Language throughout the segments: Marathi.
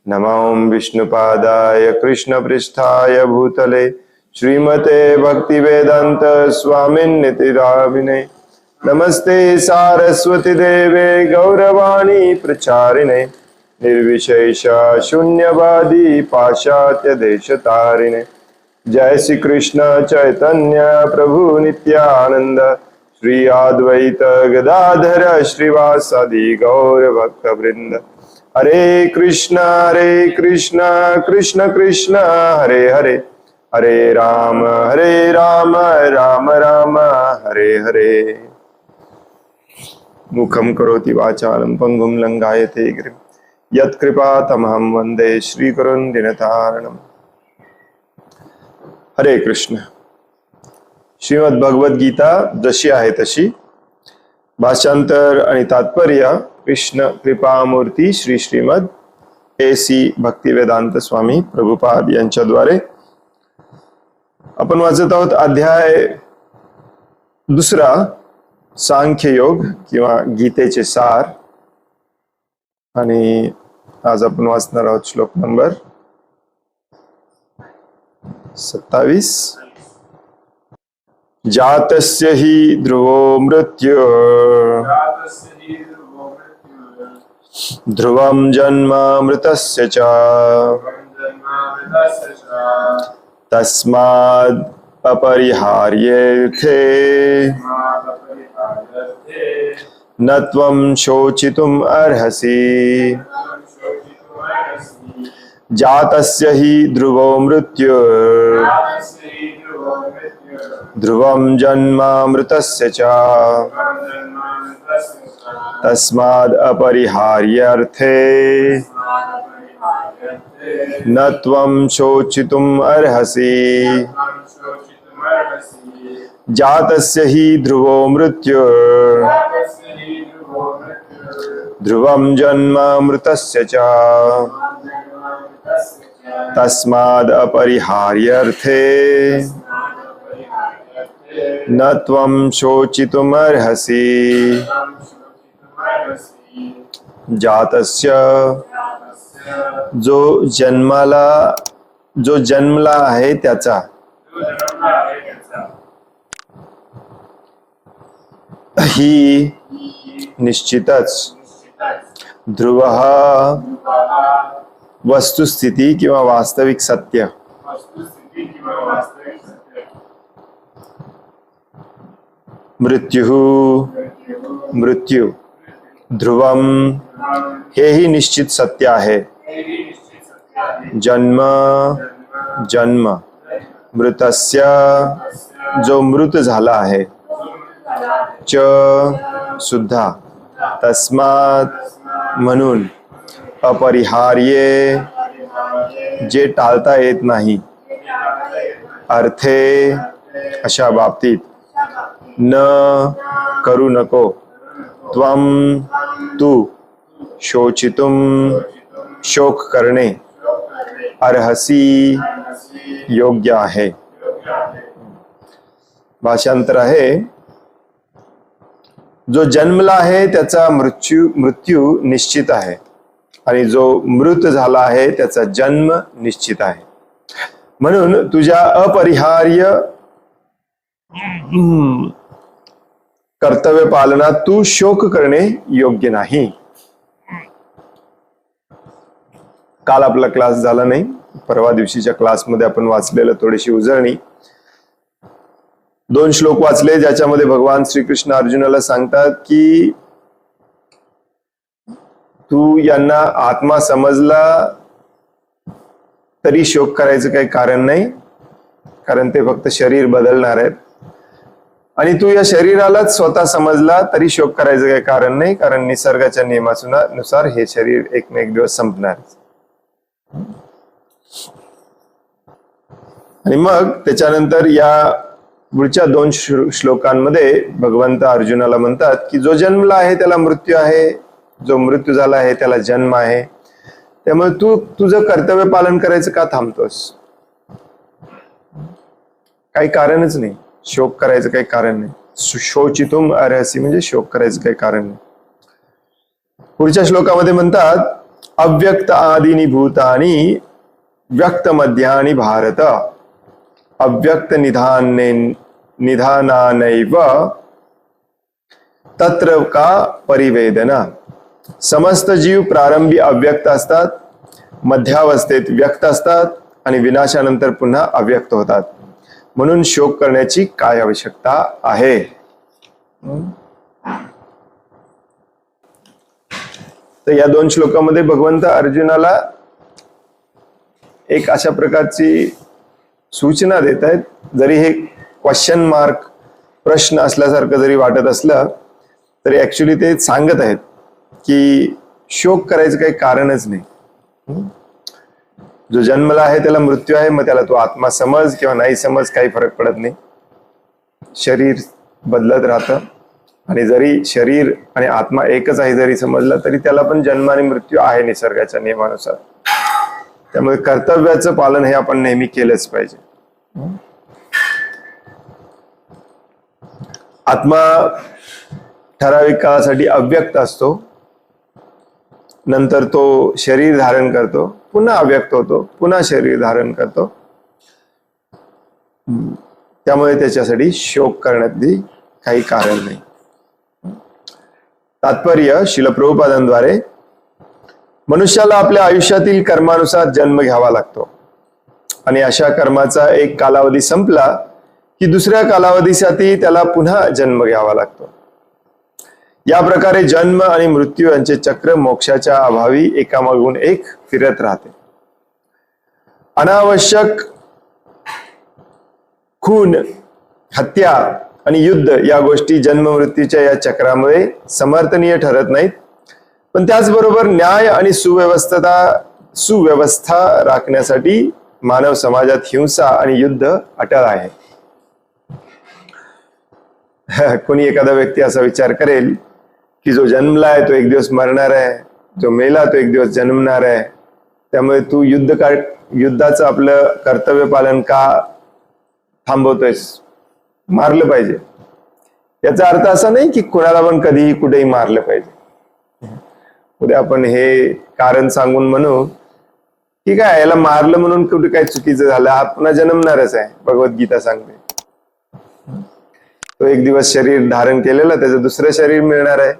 नमो विष्णुपादाय कृष्णपृष्ठाय भूतले श्रीमते भक्तिवेदांत स्वामिन्निति नामिने। नमस्ते सारस्वती देवे गौरवाणी प्रचारिणे निर्विशेष शून्यवादी पाश्चात्य देशतारिणे। जय श्री कृष्ण चैतन्य प्रभु नित्यानंद श्री अद्वैत गदाधर श्रीवासादि गौर भक्त वृंद। हरे कृष्ण कृष्ण कृष्ण हरे हरे, हरे राम राम राम हरे हरे। मुखं करोति वाचालं पंगुं लंघायते गिरिं यत्कृपातमहं वन्दे श्रीगुरुं दीनतारिणम्। हरे कृष्ण। श्रीमद भगवद गीता जशी आहे तशी, भाषांतर आणि तात्पर्य कृष्ण कृपामूर्ती श्री श्रीमद AC भक्तिवेदांत स्वामी प्रभुपाद यांच्याद्वारे आपण वाचत आहोत। अध्याय दुसरा, सांख्य योग किंवा गीतेचे सार, आणि आज आपण वाचणार आहोत श्लोक नंबर 27। जातस्य हि ध्रुवो मृत्यु ध्रुवं जन्म मृतस्य च तस्माद् अपरिहार्येऽर्थे न त्वं शोचितुम् अर्हसि। जातस्य हि ध्रुवो मृत्यु ध्रुवं जन्म मृतस्य च तस्माद् अपरिहार्येऽर्थे न त्वं शोचितुम् अर्हसि। जातस्य हि ध्रुवो मृत्यु ध्रुवं जन्म मृतस्य च तस्माद् अपरिहार्येऽर्थे न त्वं शोचितुम् अर्हसि। जातस्य जो जन्मला आहे त्याचा, ही निश्चितच, ध्रुवः वस्तुस्थिती किंवा वास्तविक सत्य, मृत्यू ध्रुवम हेही निश्चित सत्य आहे। जन्म मृतस्य जो मृत झाला आहे, च सुद्धा, तस्मात् म्हणून, अपरिहार्य जे टाळता येत नाही, अर्थे अशा बाबतीत, न करू नको, त्वं तू, शोचितुम शोक करणे, अर्हसी योग्य आहे। भाषांतर आहे, जो जन्मला आहे त्याचा मृत्यू निश्चित आहे, आणि जो मृत झाला आहे त्याचा जन्म निश्चित आहे। म्हणून तुझ्या अपरिहार्य कर्तव्य पालनात तू शोक करणे योग्य नाही। काल आपला क्लास झाला नाही, परवा दिवशीच्या क्लासमध्ये आपण वाचलेलं थोडीशी उजळणी, 2 श्लोक वाचले ज्याच्यामध्ये भगवान श्रीकृष्ण अर्जुनाला सांगतात की तू यांना आत्मा समजला तरी शोक करायचं काही कारण नाही, कारण ते फक्त शरीर बदलणार आहेत, आणि तू या शरीरालाच स्वतः समजला तरी शोक करायचं काही कारण नाही, कारण निसर्गाच्या नियमानुसार हे शरीर एक ना एक दिवस संपणार। आणि मग त्याच्यानंतर या पुढच्या 2 श्लोकांमध्ये भगवंत अर्जुनाला म्हणतात की जो जन्मला आहे त्याला मृत्यू आहे, जो मृत्यू झाला आहे त्याला जन्म आहे, त्यामुळे तू तुझं कर्तव्य पालन करायचं का थांबतोस? काही कारणच नाही, शोक करायचं काही कारण नाही। शोचितुम अर्हसि म्हणजे शोक करायचं काही कारण नाही। पुढच्या श्लोकामध्ये म्हणतात अव्यक्त आदीनि भूतानि व्यक्त मध्यानि भारत अव्यक्त निधानानैव तत्र का परिवेदना. समस्त जीव प्रारंभी अव्यक्त असतात, मध्यावस्थेत व्यक्त असतात आणि विनाशानंतर पुन्हा अव्यक्त होतात. म्हणून शोक करण्याची काय आवश्यकता आहे. तर या 2 श्लोकामध्ये भगवंत अर्जुनाला एक अशा प्रकारची सूचना देत आहेत. जरी हे क्वेश्चन मार्क प्रश्न असल्यासारखं जरी वाटत असलं तरी ऍक्च्युली ते सांगत आहेत की शोक करायचं काही कारणच नाही. जो जन्मला आहे त्याला मृत्यू आहे, मग त्याला तो आत्मा समज किंवा नाही समज काही फरक पडत नाही. शरीर बदलत राहतं आणि जरी शरीर आणि आत्मा एकच आहे जरी समजलं तरी त्याला पण जन्म आणि मृत्यू आहे निसर्गाच्या नियमानुसार. त्यामुळे कर्तव्याचं पालन हे आपण नेहमी केलंच पाहिजे. आत्मा ठराविक काळासाठी अव्यक्त असतो, नंतर तो शरीर धारण करतो, पुन्हा अव्यक्त होतो, पुन्हा शरीर धारण करतो. त्यामुळे त्याच्यासाठी शोक करण्यातली काही कारण नाही. तात्पर्य श्रील प्रभुपादांद्वारे मनुष्याला आपल्या आयुष्यातील कर्मानुसार जन्म घ्यावा लागतो आणि अशा कर्माचा एक कालावधी संपला की दुसऱ्या कालावधीसाठी त्याला पुन्हा जन्म घ्यावा लागतो. या प्रकारे जन्म आणि मृत्यू यांचे चक्र मोक्षाच्या अभावी एकामागून एक फिरत राहते. अनावश्यक खून, हत्या आणि युद्ध या गोष्टी जन्म मृत्यूच्या या चक्रामुळे समर्थनीय ठरत नाहीत. पण त्याचबरोबर न्याय आणि सुव्यवस्था राखण्यासाठी मानव समाजात हिंसा आणि युद्ध अटळ आहे. कोणी एखादा व्यक्ती असा विचार करेल की जो जन्मला आहे तो एक दिवस मरणार आहे, जो मेला तो एक दिवस जन्मणार आहे, त्यामुळे तू युद्धाचं आपलं कर्तव्य पालन का थांबवतोयस, मारलं पाहिजे. याचा अर्थ असा नाही की कुणाला पण कधीही कुठेही मारलं पाहिजे. उद्या आपण हे कारण सांगून म्हणू की काय याला मारलं म्हणून कुठे काय चुकीचं झालं, हा पुन्हा जन्मणारच आहे. भगवद्गीता सांगते तो एक दिवस शरीर धारण केलेलं त्याचं दुसरं शरीर मिळणार आहे.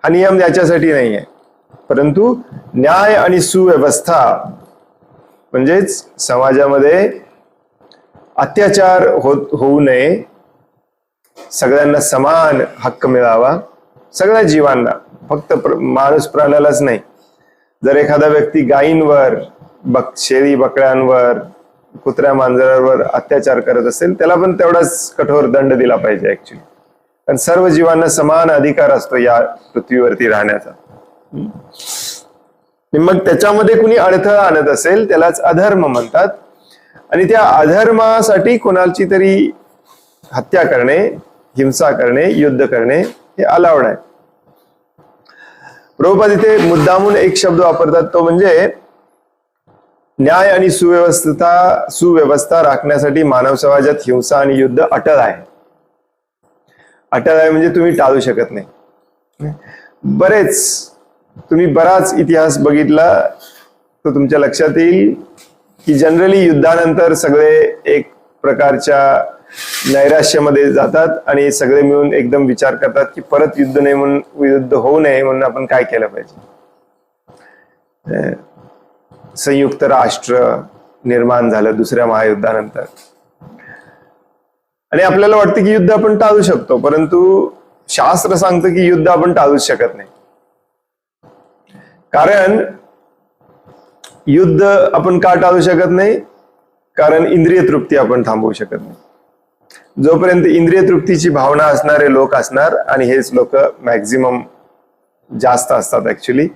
हा नियम याच्यासाठी नाही आहे, परंतु न्याय आणि सुव्यवस्था म्हणजेच समाजामध्ये अत्याचार होऊ नये, सगळ्यांना समान हक्क मिळावा, सगळ्या जीवांना, फक्त माणूस प्राण्यालाच नाही. जर एखादा व्यक्ती गायींवर, शेळी बकऱ्यांवर, कुत्र्या मांजरांवर अत्याचार करत असेल त्याला पण तेवढाच कठोर दंड दिला पाहिजे ऍक्च्युली. कारण सर्व जीवांना समान अधिकार असतो या पृथ्वीवरती राहण्याचा. मग त्याच्यामध्ये कुणी अडथळा आणत असेल त्यालाच अधर्म म्हणतात. आणि त्या अधर्मासाठी कोणाची तरी हत्या करणे, हिंसा करणे, युद्ध करणे हे अलाउड आहे. प्रभुपाद इथे मुद्दामून एक शब्द वापरतात, तो म्हणजे न्याय आणि सुव्यवस्था राखण्यासाठी मानव समाजात हिंसा आणि युद्ध अटळ आहे. अटळ आहे म्हणजे तुम्ही टाळू शकत नाही. तुम्ही बराच इतिहास बघितला तर तुमच्या लक्षात येईल की जनरली युद्धानंतर सगळे एक प्रकारच्या नैराश्यामध्ये जातात आणि सगळे मिळून एकदम विचार करतात की परत युद्ध नाही म्हणून, युद्ध होऊ नये म्हणून आपण काय केलं पाहिजे. संयुक्त राष्ट्र निर्माण झालं दुसऱ्या महायुद्धानंतर आणि आपल्याला वाटतं की युद्ध आपण टाळू शकतो, परंतु शास्त्र सांगतं की युद्ध आपण टाळूच शकत नाही. कारण युद्ध आपण का टाळू शकत नाही, कारण इंद्रिय तृप्ती आपण थांबवू शकत नाही. जोपर्यंत इंद्रिय तृप्तीची भावना असणारे लोक असणार, आणि हेच लोक मॅक्झिमम जास्त असतात ऍक्च्युली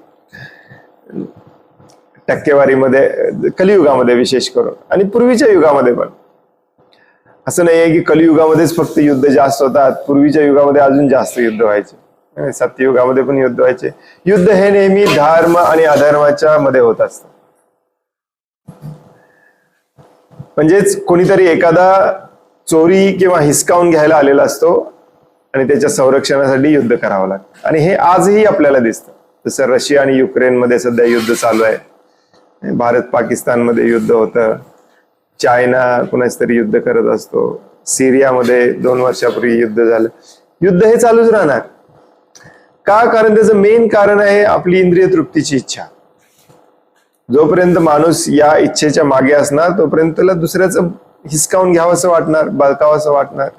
टक्केवारीमध्ये, कलियुगामध्ये विशेष करून, आणि पूर्वीच्या युगामध्ये पण. असं नाहीये की कलियुगामध्येच फक्त युद्ध जास्त होतात, पूर्वीच्या युगामध्ये अजून जास्त युद्ध व्हायचे, सत्ययुगामध्ये पण युद्ध व्हायचे. युद्ध हे नेहमी धर्म आणि अधर्माच्या मध्ये होत असतं. म्हणजेच कोणीतरी एखादा चोरी किंवा हिसकावून घ्यायला आलेला असतो आणि त्याच्या संरक्षणासाठी युद्ध करावं लागतं. आणि हे आजही आपल्याला दिसतं. जसं रशिया आणि युक्रेनमध्ये सध्या युद्ध चालू आहे, भारत पाकिस्तानमध्ये युद्ध होतं, चायना कुणाच तरी युद्ध करत असतो, सिरियामध्ये 2 वर्षापूर्वी युद्ध झालं. युद्ध हे चालूच राहणार. का? कारण त्याचं मेन कारण आहे आपली इंद्रिय तृप्तीची इच्छा. जोपर्यंत माणूस या इच्छेच्या मागे असणार तोपर्यंत त्याला दुसऱ्याचं हिसकावून घ्यावंसं वाटणार, बळकावंसं वाटणार.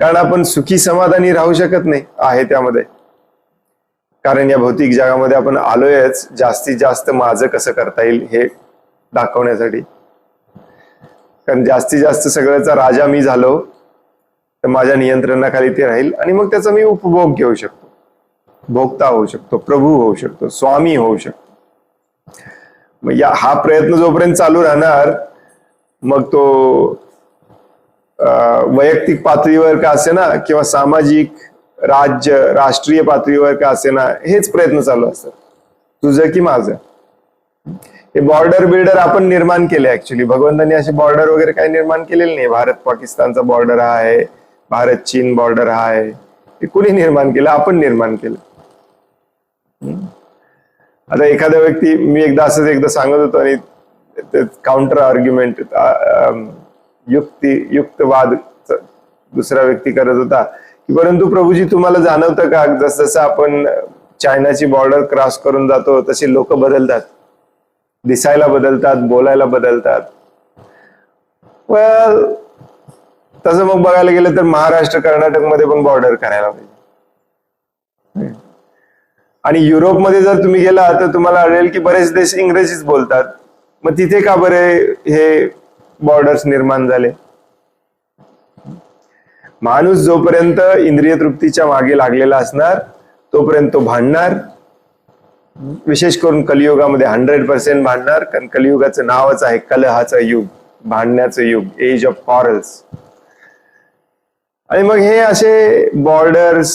कारण आपण सुखी समाधानी राहू शकत नाही आहे त्यामध्ये. कारण या भौतिक जगामध्ये आपण आलोयच जास्तीत जास्त माझं कसं करता येईल हे दाखवण्यासाठी. कारण जास्तीत जास्त सगळ्याचा राजा मी झालो तर माझ्या नियंत्रणाखाली ते राहील आणि मग त्याचा मी उपभोग घेऊ शकतो, भोक्ता होऊ शकतो, प्रभू होऊ शकतो, स्वामी होऊ शकतो. मग हा प्रयत्न जोपर्यंत चालू राहणार मग तो वैयक्तिक पातळीवर का असे ना किंवा सामाजिक राष्ट्रीय पातळीवर का असे ना हेच प्रयत्न चालू असतात, तुझं की माझं. हे बॉर्डर बिल्डर आपण निर्माण केले. ऍक्च्युली भगवंतांनी असे बॉर्डर वगैरे काही निर्माण केलेले नाही. भारत पाकिस्तानचा बॉर्डर हा आहे, भारत चीन बॉर्डर हा आहे, हे कुणी निर्माण केलं? आपण निर्माण केलं. आता एखाद्या व्यक्ती, मी एकदा सांगत होतो आणि काउंटर आर्ग्युमेंट युक्तवाद दुसरा व्यक्ती करत होता की परंतु प्रभूजी तुम्हाला जाणवतं का जसं जसं आपण चायनाची बॉर्डर क्रॉस करून जातो तसे लोक बदलतात, दिसायला बदलतात, बोलायला बदलतात. तसं मग बघायला गेलं तर महाराष्ट्र कर्नाटक मध्ये पण बॉर्डर करायला पाहिजे. आणि युरोपमध्ये जर तुम्ही गेला तर तुम्हाला आढळेल की बरेच देश इंग्रजीच बोलतात. मग तिथे का बरे हे बॉर्डर्स निर्माण झाले? माणूस जोपर्यंत इंद्रिय तृप्तीच्या मागे लागलेला असणार तोपर्यंत तो भांडणार. विशेष करून कलियुगामध्ये 100% भांडणार. कारण कलियुगाचं नावच आहे कलहाचं युग, भांडण्याचं युग, एज ऑफ क्वारल्स. आणि मग हे असे बॉर्डर्स,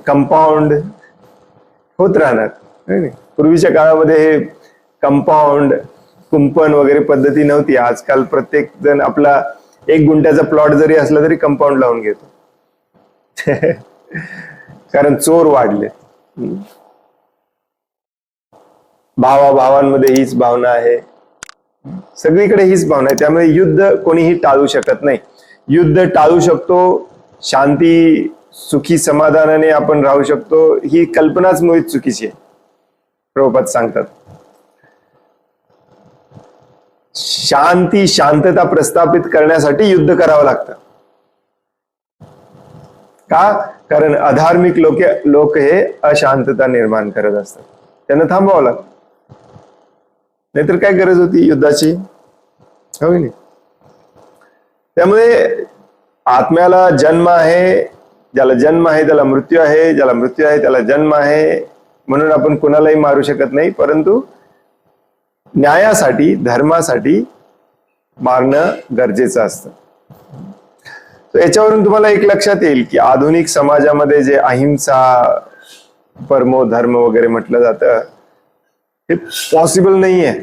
कंपाऊंड होत राहणार. पूर्वीच्या काळामध्ये हे कंपाऊंड, कुंपण वगैरे पद्धती नव्हती. आजकाल प्रत्येक जण आपला 1 गुंठ्याचा प्लॉट जरी असला तरी कंपाऊंड लावून घेतो. कारण चोर वाढले. भावाभावांमध्ये हीच भावना आहे, सगळीकडे हीच भावना आहे. त्यामुळे युद्ध कोणीही टाळू शकत नाही. युद्ध टाळू शकतो, शांती सुखी समाधानाने आपण राहू शकतो, ही कल्पनाच मुळीच चुकीची आहे. प्रभुपाद सांगतात शांतता प्रस्थापित करण्यासाठी युद्ध करावं लागतं. का? कारण अधार्मिक लोक हे अशांतता निर्माण करत असतात, त्यांना थांबवावं लागतं. नाहीतर काय गरज होती युद्धाची? हो की नाही? त्यामुळे आत्म्याला जन्म आहे, ज्याला जन्म आहे त्याला मृत्यू आहे, ज्याला मृत्यू आहे त्याला जन्म आहे. म्हणून आपण कुणालाही मारू शकत नाही, परंतु न्यायासाठी, धर्मासाठी मारणं गरजेचं असतं. याच्यावरून तुम्हाला एक लक्षात येईल की आधुनिक समाजामध्ये जे अहिंसा, परमो धर्म वगैरे म्हटलं जातं हे पॉसिबल नाहीये.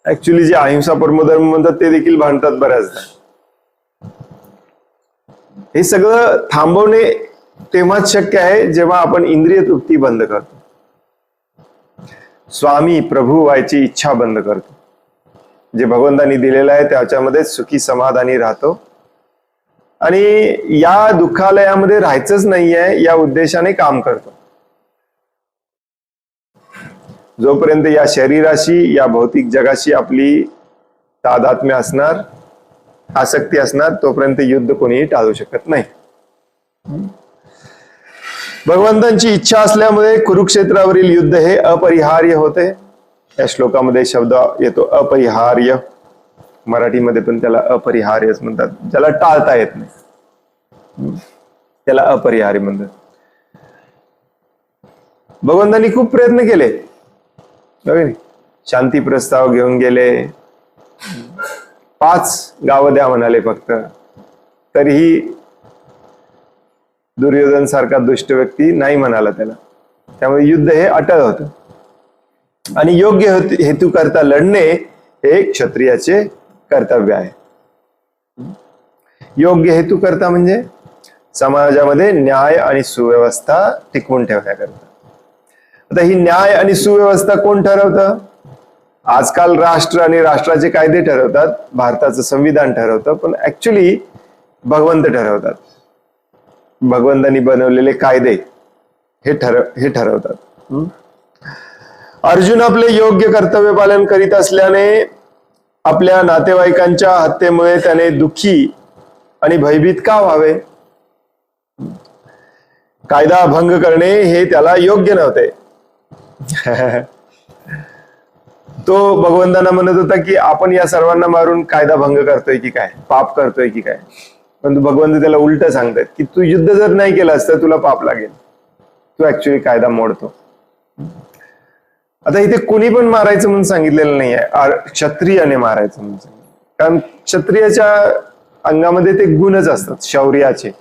ऍक्च्युली जे अहिंसा परमो धर्म म्हणतात ते देखील भांडतात बऱ्याचदा. हे सगळं थांबवणे तेव्हाच शक्य आहे जेव्हा आपण इंद्रिय तृप्ती बंद करतो, स्वामी प्रभू व्हायची इच्छा बंद करतो. जे भगवंतांनी दिलेलं आहे त्याच्यामध्ये सुखी समाधानी राहतो आणि या दुःखालयामध्ये राहायचंच नाहीये या उद्देशाने काम करतो. जोपर्यंत या शरीराशी, या भौतिक जगाशी आपली तादात्म्य असणार, आसक्ती असणार, तोपर्यंत युद्ध कोणीही टाळू शकत नाही. भगवंतांची इच्छा असल्यामुळे कुरुक्षेत्रावरील युद्ध हे अपरिहार्य होते. या श्लोकामध्ये शब्द येतो अपरिहार्य, मराठीमध्ये पण त्याला अपरिहार्यच म्हणतात. ज्याला टाळता येत नाही त्याला अपरिहार्य म्हणतात. भगवंतांनी खूप प्रयत्न केले, शांती प्रस्ताव घेऊन गेले, 5 गावं द्या म्हणाले फक्त, तरीही दुर्योधन सारखा दुष्ट व्यक्ती नाही म्हणाला त्याला. त्यामुळे युद्ध हे अटळ होतं. आणि योग्य हेतू करता लढणे हे क्षत्रियाचे कर्तव्य आहे. योग्य हेतू करता म्हणजे समाजामध्ये न्याय आणि सुव्यवस्था टिकवून ठेवण्याकरता. आता ही न्याय आणि सुव्यवस्था कोण ठरवतं? आजकाल राष्ट्र आणि राष्ट्राचे कायदे ठरवतात, भारताचं संविधान ठरवतं, पण ऍक्च्युली भगवंत ठरवतात. भगवंतांनी बनवलेले कायदे हे ठरवतात. अर्जुन आपले योग्य कर्तव्य पालन करीत असल्याने आपल्या नातेवाईकांच्या हत्येमुळे त्याने दुःखी आणि भयभीत का व्हावे? कायदा भंग करणे हे त्याला योग्य नव्हते. तो भगवंतांना म्हणत होता की आपण या सर्वांना मारून कायदा भंग करतोय की काय, पाप करतोय की काय. पण भगवंत त्याला उलट सांगतात की तू युद्ध जर नाही केलं असतं तुला पाप लागेल, तू ऍक्च्युली कायदा मोडतो. आता इथे कुणी पण मारायचं म्हणून सांगितलेलं नाही आहे, क्षत्रियाने मारायचं म्हणून सांगितलं. कारण क्षत्रियाच्या अंगामध्ये ते गुणच असतात शौर्याचे,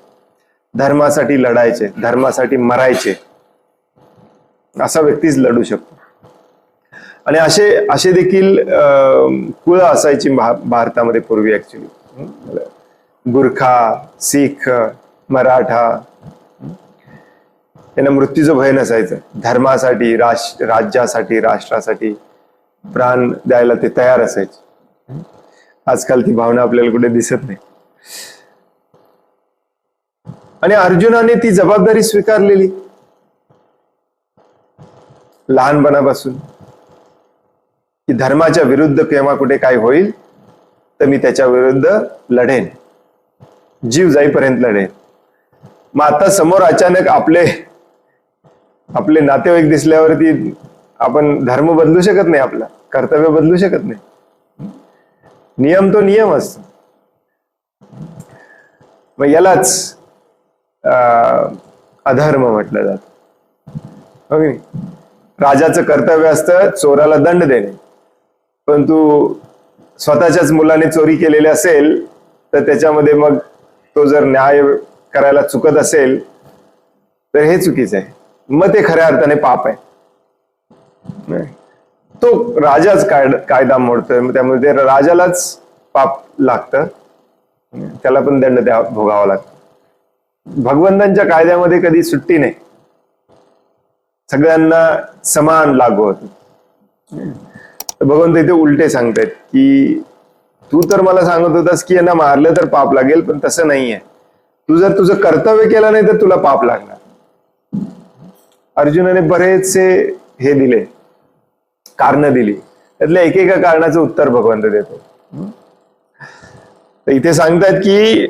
धर्मासाठी लढायचे, धर्मासाठी मरायचे. असा व्यक्तीच लढू शकतो. आणि असे देखील कुळ असायची भारतामध्ये पूर्वी. ऍक्च्युली गुरखा, सीख, मराठा त्यांना मृत्यूचं भय नसायचं. धर्मासाठी, राज्यासाठी, राष्ट्रासाठी प्राण द्यायला ते तयार असायचे. आजकाल ती भावना आपल्याला कुठे दिसत नाही. आणि अर्जुनाने ती जबाबदारी स्वीकारलेली लहानपणापासून की धर्माच्या विरुद्ध केव्हा कुठे काय होईल तर मी त्याच्या विरुद्ध लढेन, जीव जाईपर्यंत लढेन. मग आता समोर अचानक आपले नातेवाईक दिसल्यावरती आपण धर्म बदलू शकत नाही, आपला कर्तव्य बदलू शकत नाही. नियम तो नियम असतो. मग यालाच अधर्म म्हटलं जातं. ओके. राजाचं कर्तव्य असतं चोराला दंड देणे, परंतु स्वतःच्याच मुलाने चोरी केलेली असेल तर त्याच्यामध्ये मग तो जर न्याय करायला चुकत असेल तर हे चुकीचं आहे. मग ते खऱ्या अर्थाने पाप आहे. तो राजाच कायदा मोडतोय, मग त्यामुळे ते राजालाच पाप लागतं, त्याला पण दंड भोगावा लागतो. भगवंतांच्या कायद्यामध्ये कधी सुट्टी नाही, सगळ्यांना समान लागू होत. भगवंत इथे उलटे सांगतायत की तू तर मला सांगत होतास की यांना मारलं तर पाप लागेल, पण तसं नाहीये. तू जर तुझं कर्तव्य केलं नाही तर तुला पाप लागणार. अर्जुनाने बरेचसे हे दिले, कारण दिली, त्यातल्या एकेका कारणाचं उत्तर भगवंत देतो. तर इथे सांगतात की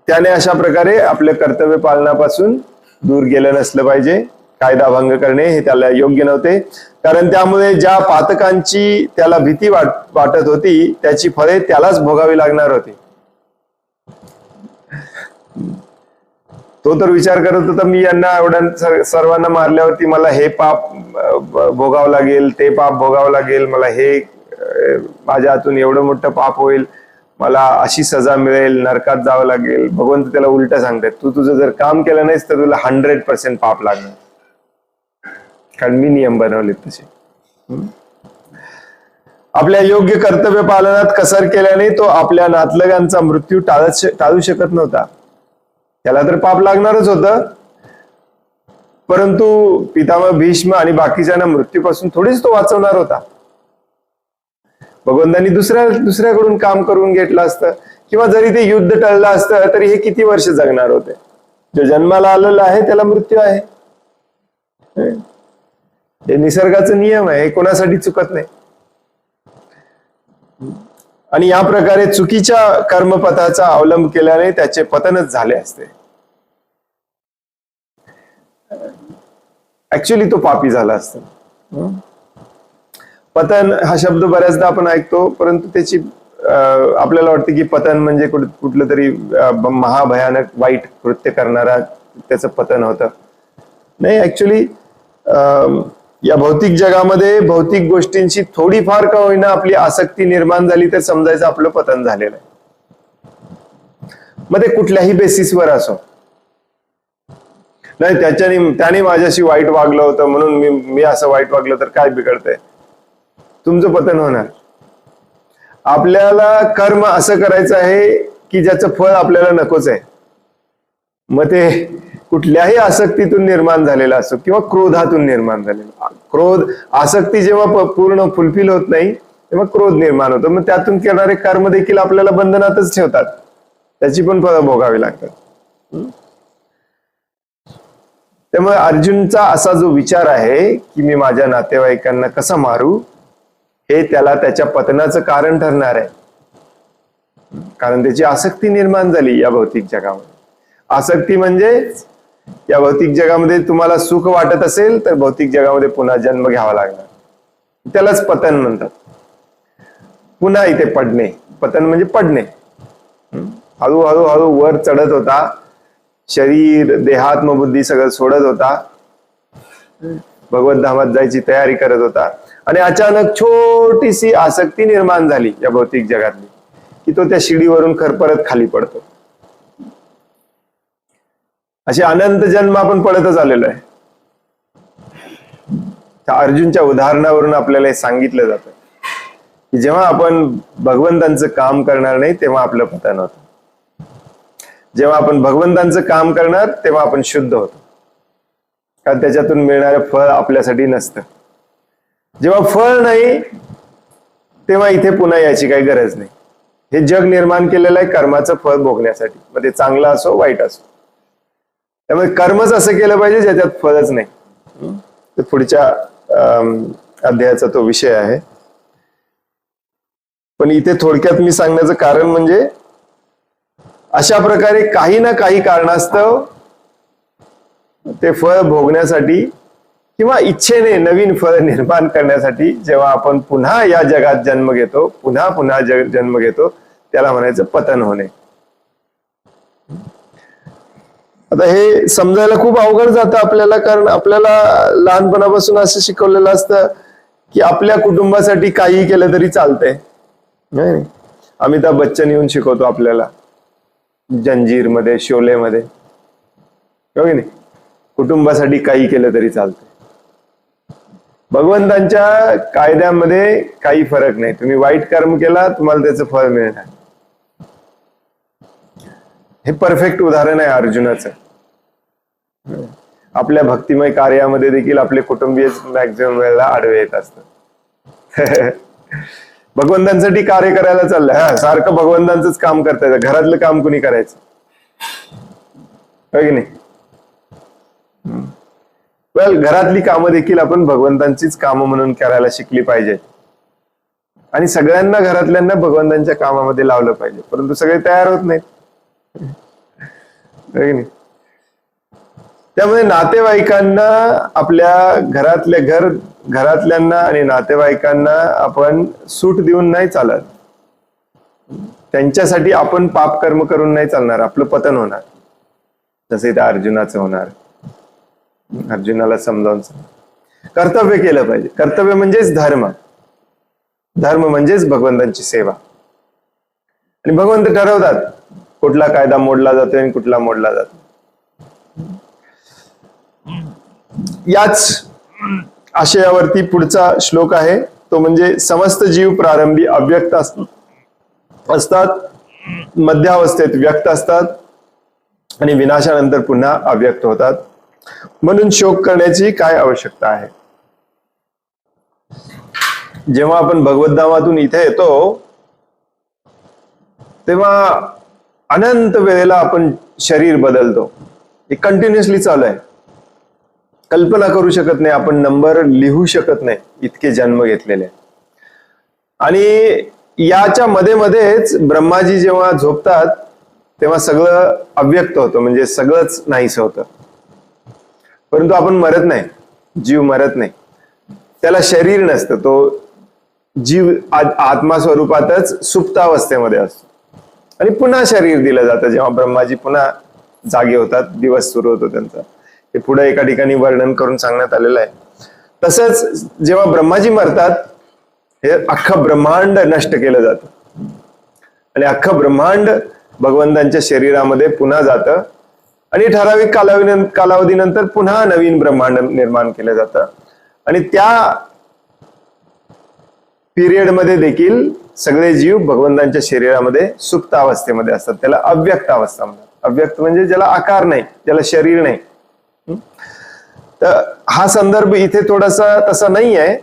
त्याने अशा प्रकारे आपल्या कर्तव्य पालनापासून दूर गेलं नसलं पाहिजे. कायदा भंग करणे हे त्याला योग्य नव्हते, कारण त्यामुळे ज्या पातकांची त्याला भीती वाटत होती त्याची फळे त्यालाच भोगावी लागणार होती. तो तर विचार करत होता मी यांना एवढ्या सर्वांना मारल्यावरती मला हे पाप भोगावं लागेल, ते पाप भोगावं लागेल, मला हे माझ्या हातून एवढं मोठं पाप होईल, मला अशी सजा मिळेल, नरकात जावं लागेल. भगवंत त्याला उलट सांगतात तू तुझं जर काम केलं नाहीस तर तुला 100% पाप लागणार, कारण मी नियम बनवले तसे. आपल्या योग्य कर्तव्य पालनात कसर केल्याने तो आपल्या नातलगांचा मृत्यू टाळू शकत नव्हता. त्याला तर पाप लागणारच होतं, परंतु पितामह भीष्म आणि बाकीच्यांना मृत्यूपासून थोडीच तो वाचवणार होता. भगवंतांनी दुसऱ्याकडून काम करून घेतलं असतं, किंवा जरी ते युद्ध टळलं असतं तरी हे किती वर्ष जगणार होते. जो जन्माला आलेला आहे त्याला मृत्यू आहे, हे निसर्गाचा नियम आहे, हे कोणासाठी चुकत नाही. आणि या प्रकारे चुकीच्या कर्मपथाचा अवलंब केल्याने त्याचे पतनच झाले असते. ऍक्च्युली तो पापी झाला असता. पतन हा शब्द बऱ्याचदा आपण ऐकतो, परंतु त्याची आपल्याला वाटतं की पतन म्हणजे कुठलं तरी महाभयानक वाईट कृत्य करणारा त्याचं पतन होतं. नाही, ऍक्च्युली या भौतिक जगामध्ये भौतिक गोष्टींची थोडीफार का होईना आपली आसक्ती निर्माण झाली तर समजायचं आपलं पतन झालेलं आहे. मग ते कुठल्याही बेसिसवर असो. नाही त्याने माझ्याशी वाईट वागलं होतं म्हणून मी असं वाईट वागलं तर काय बिघडतंय, तुमचं पतन होणार. आपल्याला कर्म असं करायचं आहे की ज्याचं फळ आपल्याला नकोच आहे. मग ते कुठल्याही आसक्तीतून निर्माण झालेला असो किंवा क्रोधातून निर्माण झालेला, क्रोध आसक्ती जेव्हा पूर्ण फुलफिल होत नाही तेव्हा क्रोध निर्माण होतो, मग त्यातून करणारे कर्म देखील आपल्याला बंधनातच ठेवतात, त्याची पण फळं भोगावी लागतात. त्यामुळे अर्जुनचा असा जो विचार आहे की मी माझ्या नातेवाईकांना कसं मारू, हे त्याला त्याच्या पतनाचं कारण ठरणार आहे. कारण त्याची आसक्ती निर्माण झाली या भौतिक जगामध्ये. आसक्ती म्हणजे या भौतिक जगामध्ये तुम्हाला सुख वाटत असेल तर भौतिक जगामध्ये पुन्हा जन्म घ्यावा लागणार, त्यालाच पतन म्हणतात. पुन्हा इथे पडणे, पतन म्हणजे पडणे. हळूहळू हळू वर चढत होता, शरीर देहात्मबुद्धी सगळं सोडत होता, भगवत धामात जायची तयारी करत होता, आणि अचानक छोटीशी आसक्ती निर्माण झाली या भौतिक जगातली की तो त्या शिडीवरून परत खाली पडतो. असे अनंत जन्म आपण पडतच आलेलो आहे. त्या अर्जुनच्या उदाहरणावरून आपल्याला हे सांगितलं जातं की जेव्हा आपण भगवंतांचं काम करणार नाही तेव्हा आपलं पतन होतं. जेव्हा आपण भगवंतांचं काम करणार तेव्हा आपण शुद्ध होतो, कारण त्याच्यातून मिळणारं फळ आपल्यासाठी नसतं. जेव्हा फळ नाही तेव्हा इथे पुन्हा याची काही गरज नाही. हे जग निर्माण केलेलं आहे कर्माचं फळ भोगण्यासाठी, मग ते चांगलं असो वाईट असो. त्यामुळे कर्मच असं केलं पाहिजे ज्याच्यात फळच नाही. ते पुढच्या अध्यायाचा तो विषय आहे. पण इथे थोडक्यात मी सांगण्याचं कारण म्हणजे अशा प्रकारे काही ना काही कारणास्तव ते फळ भोगण्यासाठी किंवा इच्छेने नवीन फळ निर्माण करण्यासाठी जेव्हा आपण पुन्हा या जगात जन्म घेतो, पुन्हा पुन्हा जन्म घेतो, त्याला म्हणायचं पतन होणे. आता हे समजायला खूप अवघड जातं आपल्याला, कारण आपल्याला लहानपणापासून असं शिकवलेलं असतं की आपल्या कुटुंबासाठी काही केलं तरी चालतंय. नाही, अमिताभ बच्चन येऊन शिकवतो आपल्याला जंजीर मध्ये, शोले मध्ये, हो की नाही, कुटुंबासाठी काही केलं तरी चालतंय. भगवंतांच्या कायद्यामध्ये काही फरक नाही. तुम्ही वाईट कर्म केला तुम्हाला त्याचं फळ मिळणार. हे परफेक्ट उदाहरण आहे अर्जुनाचं. आपल्या भक्तिमय कार्यामध्ये देखील आपले कुटुंबीय मॅक्झिमम वेळेला आडवे येत असतात. भगवंतांसाठी कार्य करायला चाललंय, सारखं भगवंतांचंच काम करता येतं, घरातलं काम कुणी करायचं, हो की नाही. वेल, घरातली कामं देखील आपण भगवंतांचीच कामं म्हणून करायला शिकली पाहिजे, आणि सगळ्यांना घरातल्यांना भगवंतांच्या कामामध्ये लावलं पाहिजे, परंतु सगळे तयार होत नाहीत, हो की नाही. त्यामुळे नातेवाईकांना, आपल्या घरातल्यांना आणि नातेवाईकांना आपण सूट देऊन नाही चालत. त्यांच्यासाठी आपण पाप कर्म करून नाही चालणार, आपलं पतन होणार. जसे त्या अर्जुनाचं होणार. अर्जुनाला समजावून कर्तव्य केलं पाहिजे. कर्तव्य म्हणजेच धर्म, धर्म म्हणजेच भगवंतांची सेवा. आणि भगवंत ठरवतात कुठला कायदा मोडला जातोय आणि कुठला मोडला जातो. याच आशयावरती पुढचा श्लोक आहे, तो म्हणजे समस्त जीव प्रारंभी अव्यक्त असतात, मध्यावस्थेत व्यक्त असतात आणि विनाशानंतर पुन्हा अव्यक्त होतात. म्हणून शोक करण्याची काय आवश्यकता आहे. जेव्हा आपण भगवद्धामातून इथे येतो तेव्हा अनंत वेळेला आपण शरीर बदलतो. हे कंटिन्युअसली चालू आहे. कल्पना करू शकत नाही, आपण नंबर लिहू शकत नाही, इतके जन्म घेतलेले. आणि याच्या मध्ये मध्येच ब्रह्माजी जेव्हा झोपतात तेव्हा सगळं अव्यक्त होतं, म्हणजे सगळंच नाहीस होतं. परंतु आपण मरत नाही, जीव मरत नाही, त्याला शरीर नसतं. तो जीव आत्मा स्वरूपातच सुप्तावस्थेमध्ये असतो आणि पुन्हा शरीर दिलं जातं जेव्हा ब्रह्माजी पुन्हा जागे होतात, दिवस सुरू होतो त्यांचा. हे पुढे एका ठिकाणी वर्णन करून सांगण्यात आलेलं आहे. तसंच जेव्हा ब्रह्माजी मरतात, हे अख्खं ब्रह्मांड नष्ट केलं जातं आणि अख्खं ब्रह्मांड भगवंतांच्या शरीरामध्ये पुन्हा जातं आणि ठराविक कालावधीनंतर पुन्हा नवीन ब्रह्मांड निर्माण केलं जातं. आणि त्या पिरियड मध्ये देखील सगळे जीव भगवंतांच्या शरीरामध्ये सुप्त अवस्थेमध्ये असतात. त्याला अव्यक्त अवस्था म्हणतात. अव्यक्त म्हणजे ज्याला आकार नाही, ज्याला शरीर नाही. तर हा संदर्भ इथे थोडासा तसा नाही आहे,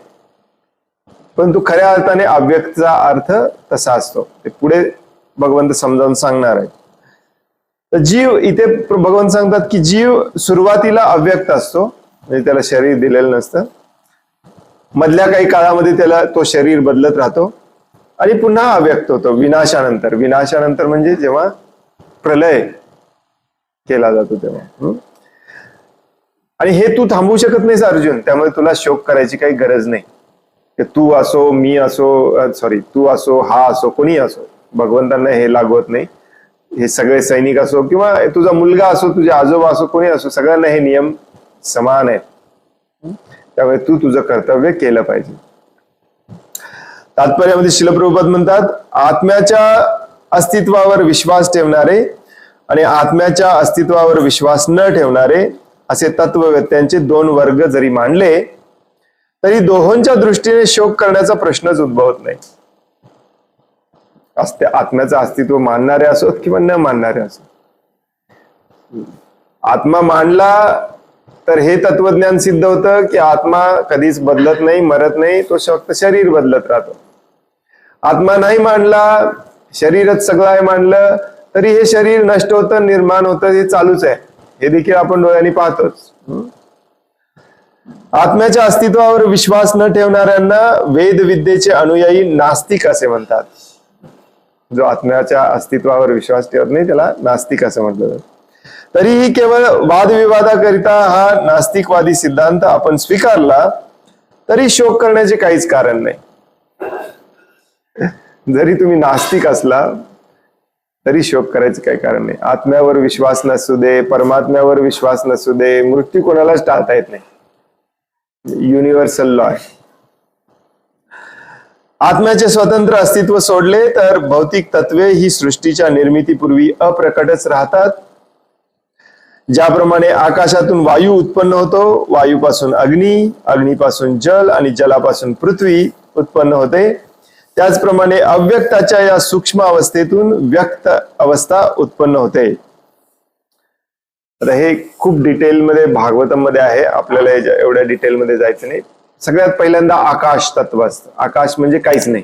परंतु खऱ्या अर्थाने अव्यक्तचा अर्थ तसा असतो. ते पुढे भगवंत समजावून सांगणार आहे. तर जीव इथे भगवंत सांगतात की जीव सुरुवातीला अव्यक्त असतो, म्हणजे त्याला शरीर दिलेलं नसतं. मधल्या काही काळामध्ये त्याला तो शरीर बदलत राहतो आणि पुन्हा अव्यक्त होतो विनाशानंतर. विनाशानंतर म्हणजे जेव्हा प्रलय केला जातो तेव्हा. आणि हे तू थांबवू शकत नाहीस अर्जुन, त्यामुळे तुला शोक करायची काही गरज नाही. तू असो, मी असो, सॉरी तू असो, हा असो, कोणी असो, भगवंतांना हे लागवत नाही. हे सगळे सैनिक असो किंवा तुझा मुलगा असो, तुझे आजोबा असो, कोणी असो, सगळ्यांना हे नियम समान आहेत. त्यामुळे तू तुझं कर्तव्य केलं पाहिजे. तात्पर्यामध्ये श्रील प्रभुपाद म्हणतात, आत्म्याच्या अस्तित्वावर विश्वास ठेवणारे आणि आत्म्याच्या अस्तित्वावर विश्वास न ठेवणारे असे तत्ववेत्यांचे दोन वर्ग जरी मानले तरी दोहोंच्या दृष्टीने शोक करण्याचा प्रश्नच उद्भवत नाही. आत्म्याचं अस्तित्व मानणारे असोत किंवा न मानणारे असोत. आत्मा मानला तर हे तत्वज्ञान सिद्ध होतं की आत्मा कधीच बदलत नाही, मरत नाही, तो फक्त शरीर बदलत राहतो. आत्मा नाही मानला, शरीरच सगळं आहे मानलं तरी हे शरीर नष्ट होतं, निर्माण होतं, हे चालूच आहे. हे देखील आपण डोळ्यांनी पाहतोच. आत्म्याच्या अस्तित्वावर विश्वास न ठेवणाऱ्यांना वेद विद्येचे अनुयायी नास्तिक असे म्हणतात. जो आत्म्याच्या अस्तित्वावर विश्वास ठेवत नाही त्याला नास्तिक असं म्हटलं जातं. तरीही केवळ वादविवादाकरिता हा नास्तिकवादी सिद्धांत आपण स्वीकारला तरी शोक करण्याचे काहीच कारण नाही. जरी तुम्ही नास्तिक असला तरी शोक करायचे काही कारण नाही. आत्म्यावर विश्वास नसू दे, परमात्म्यावर विश्वास नसू दे, मृत्यू कोणालाच टाळता येत नाही. युनिव्हर्सल लॉ आहे. आत्म्याचे स्वतंत्र अस्तित्व सोडले तर भौतिक तत्वे ही सृष्टीच्या निर्मितीपूर्वी अप्रकटच राहतात. ज्याप्रमाणे आकाशातून वायू उत्पन्न होतो, वायूपासून अग्नी, अग्नीपासून जल आणि जलापासून पृथ्वी उत्पन्न होते, त्याचप्रमाणे अव्यक्ताच्या या सूक्ष्म अवस्थेतून व्यक्त अवस्था उत्पन्न होते. आता हे खूप डिटेलमध्ये भागवतमध्ये आहे, आपल्याला एवढ्या डिटेलमध्ये जायचं नाही. सगळ्यात पहिल्यांदा आकाश तत्व असतं. आकाश म्हणजे काहीच नाही.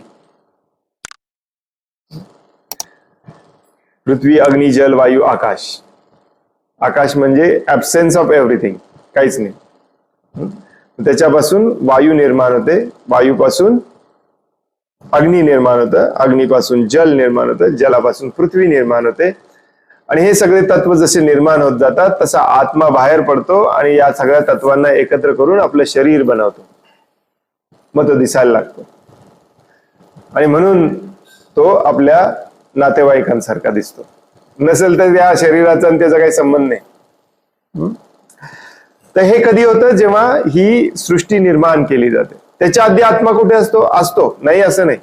पृथ्वी, अग्नी, जल, वायू, आकाश. आकाश म्हणजे ऍब्सेन्स ऑफ एव्हरीथिंग, काहीच नाही. त्याच्यापासून वायू निर्माण होते, वायूपासून अग्नी निर्माण होतं, अग्नीपासून जल निर्माण होतं, जलापासून पृथ्वी निर्माण होते. आणि हे सगळे तत्व जसे निर्माण होत जातात तसा आत्मा बाहेर पडतो आणि या सगळ्या तत्वांना एकत्र करून आपलं शरीर बनवतो. मग तो दिसायला लागतो आणि म्हणून तो आपल्या नातेवाईकांसारखा दिसतो. नसेल तर या शरीराचा आणि त्याचा काही संबंध नाही. तर हे कधी होतं, जेव्हा ही सृष्टी निर्माण केली जाते. त्याच्या आधी आत्मा कुठे असतो? असतो नाही असं नाही,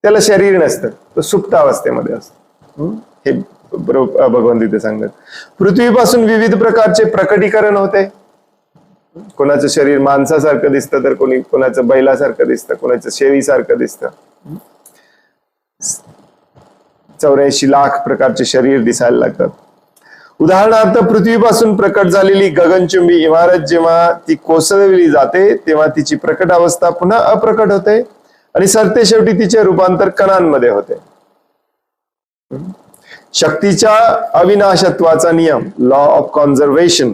त्याला शरीर नसतं, तो सुप्त अवस्थेमध्ये असतो. हे भगवंत तिथे सांगतात. पृथ्वीपासून विविध प्रकारचे प्रकटीकरण होते. कोणाचं शरीर माणसासारखं दिसतं तर कोणाचं बैलासारखं दिसतं, कोणाचं शेळीसारखं दिसतं. 84 लाख प्रकारचे शरीर दिसायला लागतात. उदाहरणार्थ पृथ्वीपासून प्रकट झालेली गगनचुंबी इमारत जेव्हा ती कोसळली जाते तेव्हा तिची प्रकट अवस्था पुन्हा अप्रकट होते आणि सरते शेवटी तिचे रूपांतर कणांमध्ये होते. शक्तीच्या अविनाशत्वाचा नियम, लॉ ऑफ कॉन्झर्वेशन,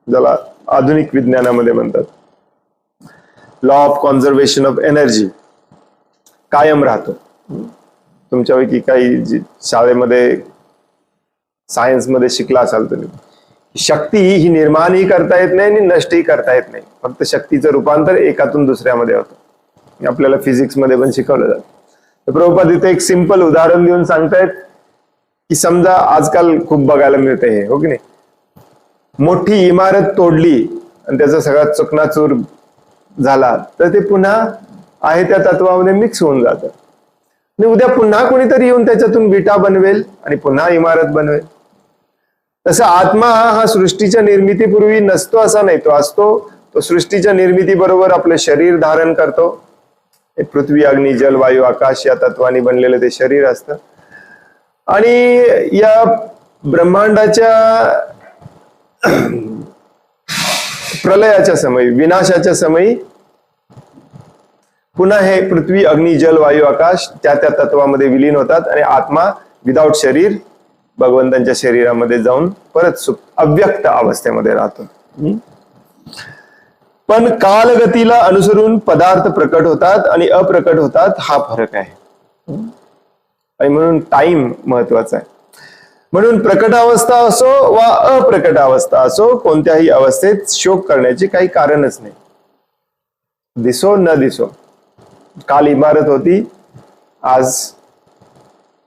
ज्याला आधुनिक विज्ञानामध्ये म्हणतात, law of conservation of energy, कायम राहतो. तुमच्यापैकी काही शाळेमध्ये सायन्समध्ये शिकला असाल तुम्ही, शक्ती ही निर्माणही करता येत नाही आणि नष्टही करता येत नाही. फक्त शक्तीचं रूपांतर एकातून दुसऱ्यामध्ये होतं. आपल्याला फिजिक्स मध्ये पण शिकवलं जातं. तर प्रभुपाद इथे एक सिंपल उदाहरण देऊन सांगतायत की समजा आजकाल खूप बघायला मिळते हे, हो की नाही, मोठी इमारत तोडली आणि त्याचा सगळा चकनाचूर झाला तर ते पुन्हा आहे त्या तत्वामध्ये मिक्स होऊन जातं. आणि उद्या पुन्हा कोणीतरी येऊन त्याच्यातून विटा बनवेल आणि पुन्हा इमारत बनवेल. तसं आत्मा हा सृष्टीच्या निर्मितीपूर्वी नसतो असा नाही, तो असतो. तो सृष्टीच्या निर्मिती बरोबर आपले शरीर धारण करतो. पृथ्वी, अग्नी, जल, वायू, आकाश या तत्वांनी बनलेलं ते शरीर असतं. आणि या ब्रह्मांडाच्या प्रलयाच्या समयी, विनाशाच्या समयी पुन्हा हे पृथ्वी, अग्नी, जल, वायू, आकाश त्या त्या तत्वामध्ये विलीन होतात आणि आत्मा विदाउट शरीर भगवंतांच्या शरीरामध्ये जाऊन परत अव्यक्त अवस्थेमध्ये राहतो. पण कालगतीला अनुसरून पदार्थ प्रकट होतात आणि अप्रकट होतात, हा फरक आहे. आणि म्हणून टाइम महत्वाचा आहे. म्हणून प्रकटावस्था असो वा अप्रकट अवस्था असो, कोणत्याही अवस्थेत शोक करण्याचे काही कारणच नाही. दिसो न दिसो, काल इमारत होती, आज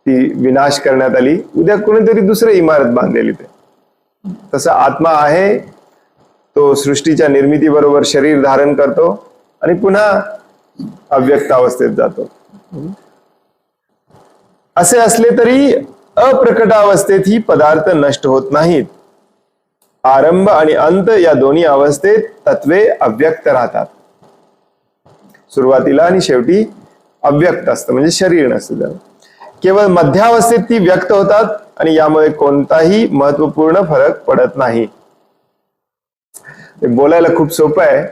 ती विनाश करण्यात आली, उद्या कोणीतरी दुसरी इमारत बांधलेली. ते तसं आत्मा आहे, तो सृष्टीच्या निर्मितीबरोबर शरीर धारण करतो आणि पुन्हा अव्यक्त अवस्थेत जातो. असे असले तरी अप्रकट अवस्थेत ही पदार्थ नष्ट होत नाहीत. आरंभ आणि अंत या दोन्ही अवस्थेत तत्वे अव्यक्त राहतात. सुरुवातीला आणि शेवटी अव्यक्त असतं, म्हणजे शरीर नसतं. केवळ मध्यावस्थेत ती व्यक्त होतात आणि यामुळे कोणताही महत्वपूर्ण फरक पडत नाही. बोलायला खूप सोपं आहे,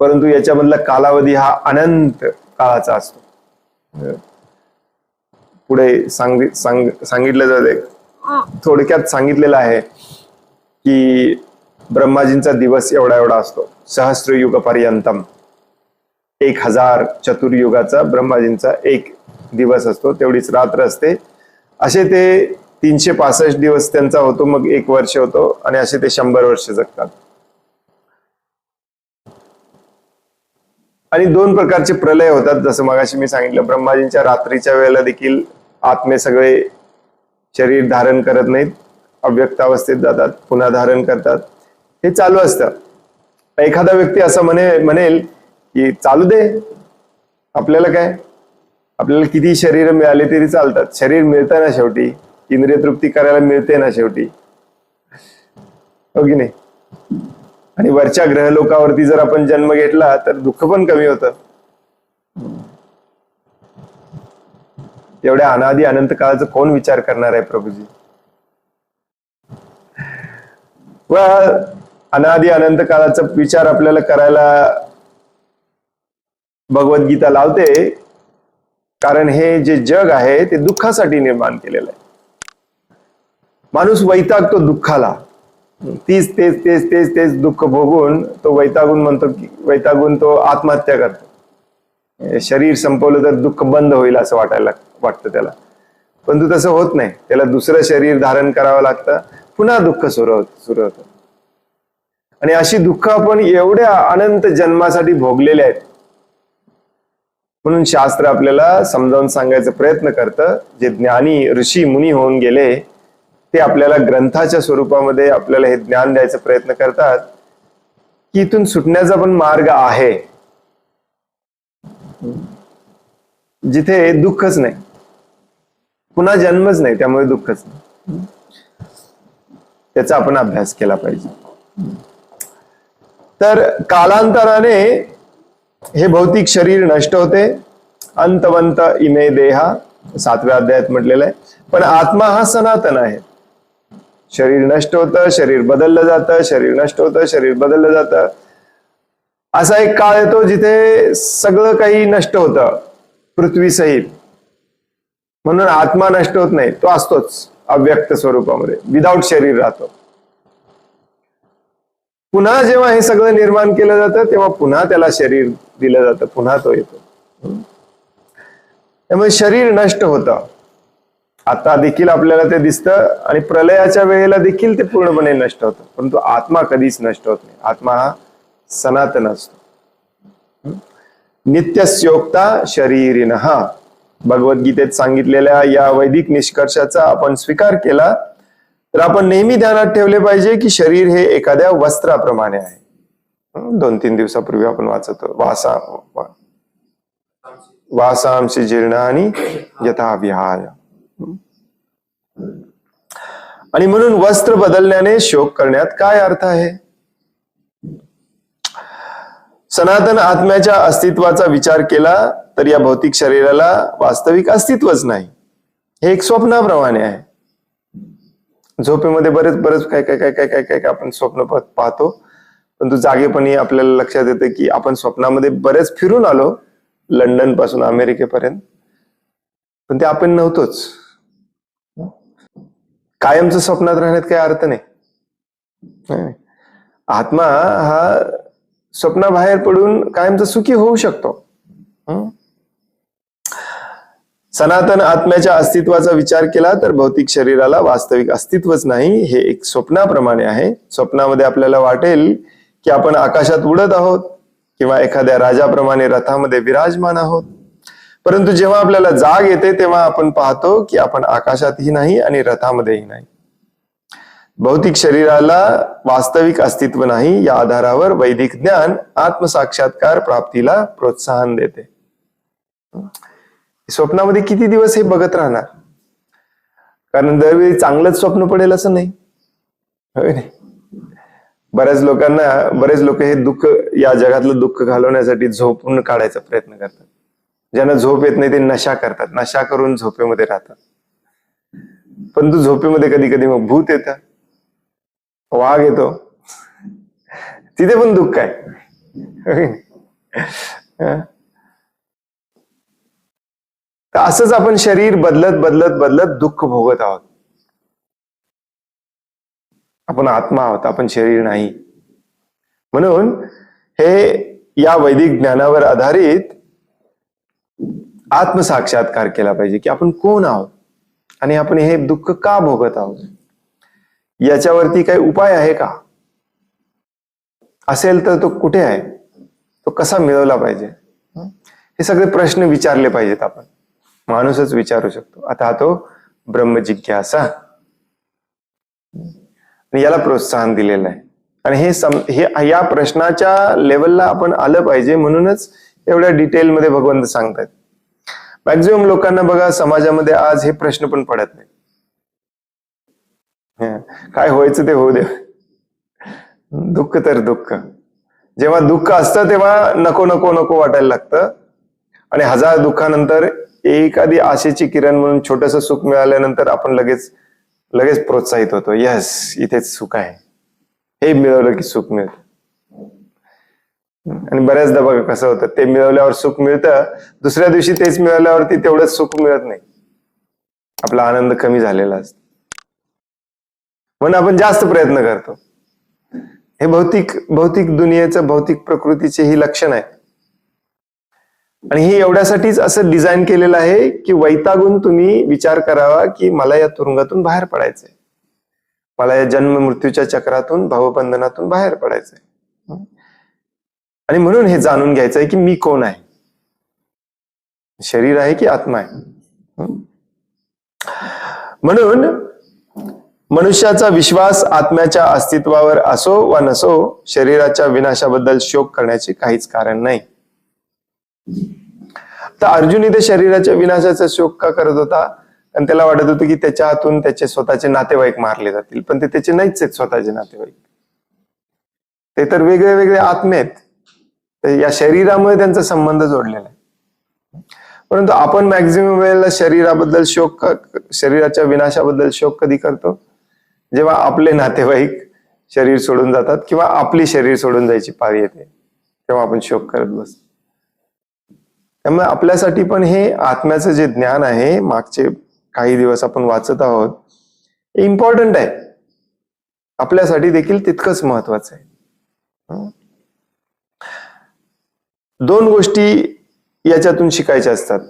परंतु याच्यामधला कालावधी हा अनंत काळाचा असतो. पुढे सांगितलं जाते, थोडक्यात सांगितलेलं आहे की ब्रह्माजींचा दिवस एवढा एवढा असतो. सहस्रयुग पर्यंतम, 1000 चतुर्युगाचा ब्रह्माजींचा एक दिवस असतो, तेवढीच रात्र असते. असे ते 365 दिवस त्यांचा होतो, मग 1 वर्ष होतो आणि असे ते 100 वर्ष जगतात. आणि 2 प्रकारचे प्रलय होतात, जसं मगाशी मी सांगितलं. ब्रह्माजींच्या रात्रीच्या वेळेला देखील आत्मे सगळे शरीर धारण करत नाहीत, अव्यक्त अवस्थेत जातात, पुन्हा धारण करतात. हे चालू असतं. एखादा व्यक्ती असं म्हणेल की चालू दे, आपल्याला काय, आपल्याला किती शरीर मिळाले तरी चालतात, शरीर मिळतं ना शेवटी, इंद्रिय तृप्ती करायला मिळते ना शेवटी, हो की नाही. आणि वरच्या ग्रहलोकावरती जर आपण जन्म घेतला तर दुःख पण कमी होतं. एवढ्या अनादी अनंत काळाचा कोण विचार करणार आहे प्रभूजी. व अनादी अनंत काळाचा विचार आपल्याला करायला भगवद्गीता लावते, कारण हे जे जग आहे ते दुःखासाठी निर्माण केलेलं आहे. माणूस वैतागतो दुःखाला, तेच तेच तेच तेच तेच दुःख भोगून तो वैतागून म्हणतो की वैतागून तो आत्महत्या करतो. शरीर संपवलं तर दुःख बंद होईल असं वाटतं त्याला, परंतु तसं होत नाही. त्याला दुसरं शरीर धारण करावं लागतं, पुन्हा दुःख सुरू होतं. आणि अशी दुःख आपण एवढ्या अनंत जन्मासाठी भोगलेले आहेत. म्हणून शास्त्र आपल्याला समजावून सांगायचा प्रयत्न करतं. जे ज्ञानी ऋषी मुनी होऊन गेले ते आपल्याला ग्रंथाच्या स्वरूपामध्ये आपल्याला हे ज्ञान द्यायचा प्रयत्न करतात की इथून सुटण्याचा पण मार्ग आहे, जिथे दुःखच नाही, पुन्हा जन्मच नाही, त्यामुळे दुःखच नाही. त्याचा आपण अभ्यास केला पाहिजे. तर कालांतराने हे भौतिक शरीर नष्ट होते. अंतवंत इमे देहा 7व्या अध्यायात म्हटलेलं आहे. पण आत्मा हा सनातन आहे. शरीर नष्ट होतं, शरीर बदललं जातं, शरीर नष्ट होतं, शरीर बदललं जातं. असा एक काळ येतो जिथे सगळं काही नष्ट होतं, पृथ्वी सहित. म्हणून आत्मा नष्ट होत नाही, तो असतोच अव्यक्त स्वरूपामध्ये, विदाउट शरीर राहतो. पुन्हा जेव्हा हे सगळं निर्माण केलं जातं तेव्हा पुन्हा त्याला शरीर दिलं जातं, पुन्हा तो येतो. त्यामुळे शरीर नष्ट होतं. आता देखील आपल्याला ते दिसतं आणि प्रलयाच्या वेळेला देखील ते पूर्णपणे नष्ट होतं, परंतु आत्मा कधीच नष्ट होत नाही. आत्मा हा सनातन असतो. नित्यस्योक्ता शरीरिनः, भगवद्गीतेत सांगितलेल्या या वैदिक निष्कर्षाचा आपण स्वीकार केला तर आपण नेहमी ध्यानात ठेवले पाहिजे की शरीर हे एखाद्या वस्त्राप्रमाणे आहे. 2-3 दिवसापूर्वी आपण वाचत वासांशी जीर्णानि यथा विहाय. आणि म्हणून वस्त्र बदलण्याने शोक करण्यात काय अर्थ आहे. सनातन आत्म्याच्या अस्तित्वाचा विचार केला तर या भौतिक शरीराला वास्तविक अस्तित्वच नाही, हे एक स्वप्नाप्रमाणे आहे. झोपेमध्ये बरेच बरेच काय काय काय काय काय काय काय आपण स्वप्न पाहतो, पण तू जागेपणी आपल्याला लक्षात येतं की आपण स्वप्नामध्ये बरेच फिरून आलो, लंडन पासून अमेरिकेपर्यंत, पण ते आपण नव्हतोच. कायमचं स्वप्नात राहण्यात काही अर्थ नाही. आत्मा हा स्वप्नाबाहेर पडून कायमचा सुखी होऊ शकतो. सनातन आत्म्याच्या अस्तित्वाचा विचार केला तर भौतिक शरीराला वास्तविक अस्तित्वच नाही, हे एक स्वप्नाप्रमाणे आहे. स्वप्नामध्ये आपल्याला वाटेल की आपण आकाशात उडत आहोत किंवा एखाद्या राजाप्रमाणे रथामध्ये विराजमान आहोत, परंतु जेव्हा आपल्याला जाग येते तेव्हा आपण पाहतो की आपण आकाशातही नाही आणि रथामध्येही नाही. भौतिक शरीराला वास्तविक अस्तित्व नाही, या आधारावर वैदिक ज्ञान आत्मसाक्षात्कार प्राप्तीला प्रोत्साहन देते. स्वप्नामध्ये किती दिवस हे बघत राहणार? कारण दरवेळी चांगलंच स्वप्न पडेल असं नाही. बरेच लोक हे दुःख, या जगातलं दुःख घालवण्यासाठी झोपून काढायचा प्रयत्न करतात. ज्यांना झोप येत नाही ते नशा करतात, नशा करून झोपेमध्ये राहतात. पण तू झोपेमध्ये कधी कधी मग भूत येतं, वाघ येतो, तिथे पण दुःख आहे. तर असंच आपण शरीर बदलत बदलत बदलत दुःख भोगत आहोत. आपण आत्मा आहोत, आपण शरीर नाही. म्हणून हे या वैदिक ज्ञानावर आधारित आत्मसाक्षात्कार केला पाहिजे की आपण कोण आहोत आणि आपण हे दुःख का भोगत आहोत, याच्यावरती काही उपाय आहे का? असेल तर तो कुठे आहे, तो कसा मिळवला पाहिजे, हे सगळे प्रश्न विचारले पाहिजेत. आपण माणूसच विचारू शकतो. आता तो ब्रह्मजिज्ञासा, याला प्रोत्साहन दिलेलं आहे. आणि हे या प्रश्नाच्या लेवलला आपण आलं पाहिजे, म्हणूनच एवढ्या डिटेलमध्ये भगवंत सांगतात. मॅक्झिमम लोकांना बघा समाजामध्ये आज हे प्रश्न पण पडत नाही. काय व्हायचं ते होऊ दे, दुःख तर दुःख. जेव्हा दुःख असतं तेव्हा नको नको नको वाटायला लागतं, आणि हजार दुःखानंतर एखादी आशेची किरण म्हणून छोटस सुख मिळाल्यानंतर आपण लगेच प्रोत्साहित होतो. यस, इथेच सुख आहे, हे मिळवलं की सुख मिळतं. आणि बऱ्याचदा बघा कसं होतं, ते मिळवल्यावर सुख मिळतं, दुसऱ्या दिवशी तेच मिळवल्यावरती तेवढंच सुख मिळत नाही, आपला आनंद कमी झालेला असतो. म्हणून आपण जास्त प्रयत्न करतो. हे भौतिक दुनियेचं, भौतिक प्रकृतीचे ही लक्षण आहे. आणि हे एवढ्यासाठीच असं डिझाईन केलेलं आहे की वैतागून तुम्ही विचार करावा की मला या तुरुंगातून बाहेर पडायचंय, मला या जन्म मृत्यूच्या चक्रातून, भावबंधनातून बाहेर पडायचंय. आणि म्हणून हे जाणून घ्यायचंय की मी कोण आहे, शरीर आहे की आत्मा आहे. म्हणून मनुष्याचा विश्वास आत्म्याच्या अस्तित्वावर असो वा नसो, शरीराच्या विनाशाबद्दल शोक करण्याचे काहीच कारण नाही. तर अर्जुन इथे शरीराच्या विनाशाचा शोक का करत होता? आणि त्याला वाटत होतं की त्याच्या हातून त्याचे स्वतःचे नातेवाईक मारले जातील, पण ते त्याचे नाहीच आहेत स्वतःचे नातेवाईक, ते तर वेगळे वेगळे आत्मे आहेत. तर या शरीरामुळे त्यांचा संबंध जोडलेला आहे. परंतु आपण मॅक्झिमम वेळेला शरीराच्या विनाशाबद्दल शोक कधी करतो? जेव्हा आपले नातेवाईक शरीर सोडून जातात किंवा आपली शरीर सोडून जायची पाळी येते, तेव्हा आपण शोक करत बसतो. त्यामुळे आपल्यासाठी पण हे आत्म्याचं जे ज्ञान आहे, मागचे काही दिवस आपण वाचत आहोत, हे इम्पॉर्टंट आहे, आपल्यासाठी देखील तितकंच महत्वाचं आहे. दोन गोष्टी याच्यातून शिकायच्या असतात.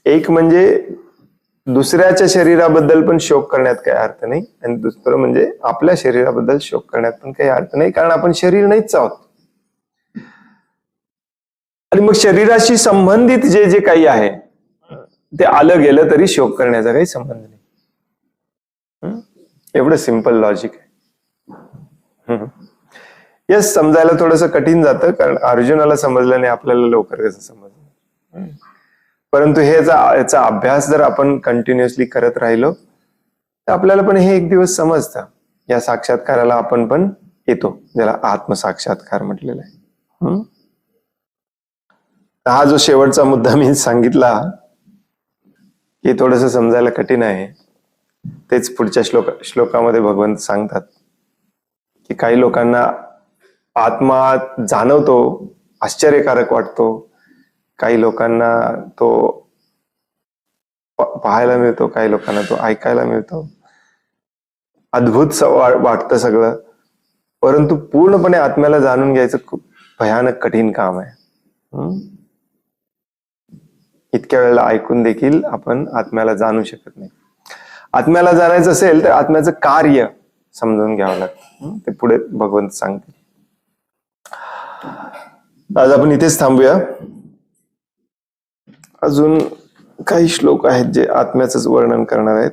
एक म्हणजे दुसऱ्याच्या शरीराबद्दल पण शोक करण्यात काही अर्थ नाही, आणि दुसरं म्हणजे आपल्या शरीराबद्दल शोक करण्यात पण काही अर्थ नाही, कारण आपण शरीर नाहीच आहोत. आणि मग शरीराशी संबंधित जे जे काही आहे ते आलं गेलं तरी शोक करण्याचा काही संबंध नाही. एवढं सिंपल लॉजिक आहे. यस, समजायला थोडंसं कठीण जातं, कारण अर्जुनाला समजलं नाही, आपल्याला लवकर कसं समजलं. परंतु याचा अभ्यास जर आपण कंटिन्युअसली करत राहिलो तर आपल्याला पण हे एक दिवस समजतं. या साक्षात्काराला आपण पण येतो, ज्याला आत्मसाक्षात्कार म्हटलेला आहे. हा जो शेवटचा मुद्दा मी सांगितला, हे थोडंसं समजायला कठीण आहे. तेच पुढच्या श्लोकामध्ये भगवंत सांगतात की काही लोकांना आत्मा जाणवतो, आश्चर्यकारक वाटतो, काही लोकांना तो पाहायला मिळतो, काही लोकांना तो ऐकायला मिळतो, अद्भुत वाटतं सगळं, परंतु पूर्णपणे आत्म्याला जाणून घ्यायचं खूप भयानक कठीण काम आहे. इतक्या वेळेला ऐकून देखील आपण आत्म्याला जाणू शकत नाही. आत्म्याला जाणायचं असेल तर आत्म्याचं कार्य समजून घ्यावं लागतं. ते पुढे भगवंत सांगतील. आज आपण इथेच थांबूया. अजून काही श्लोक आहेत जे आत्म्याचंच वर्णन करणार आहेत.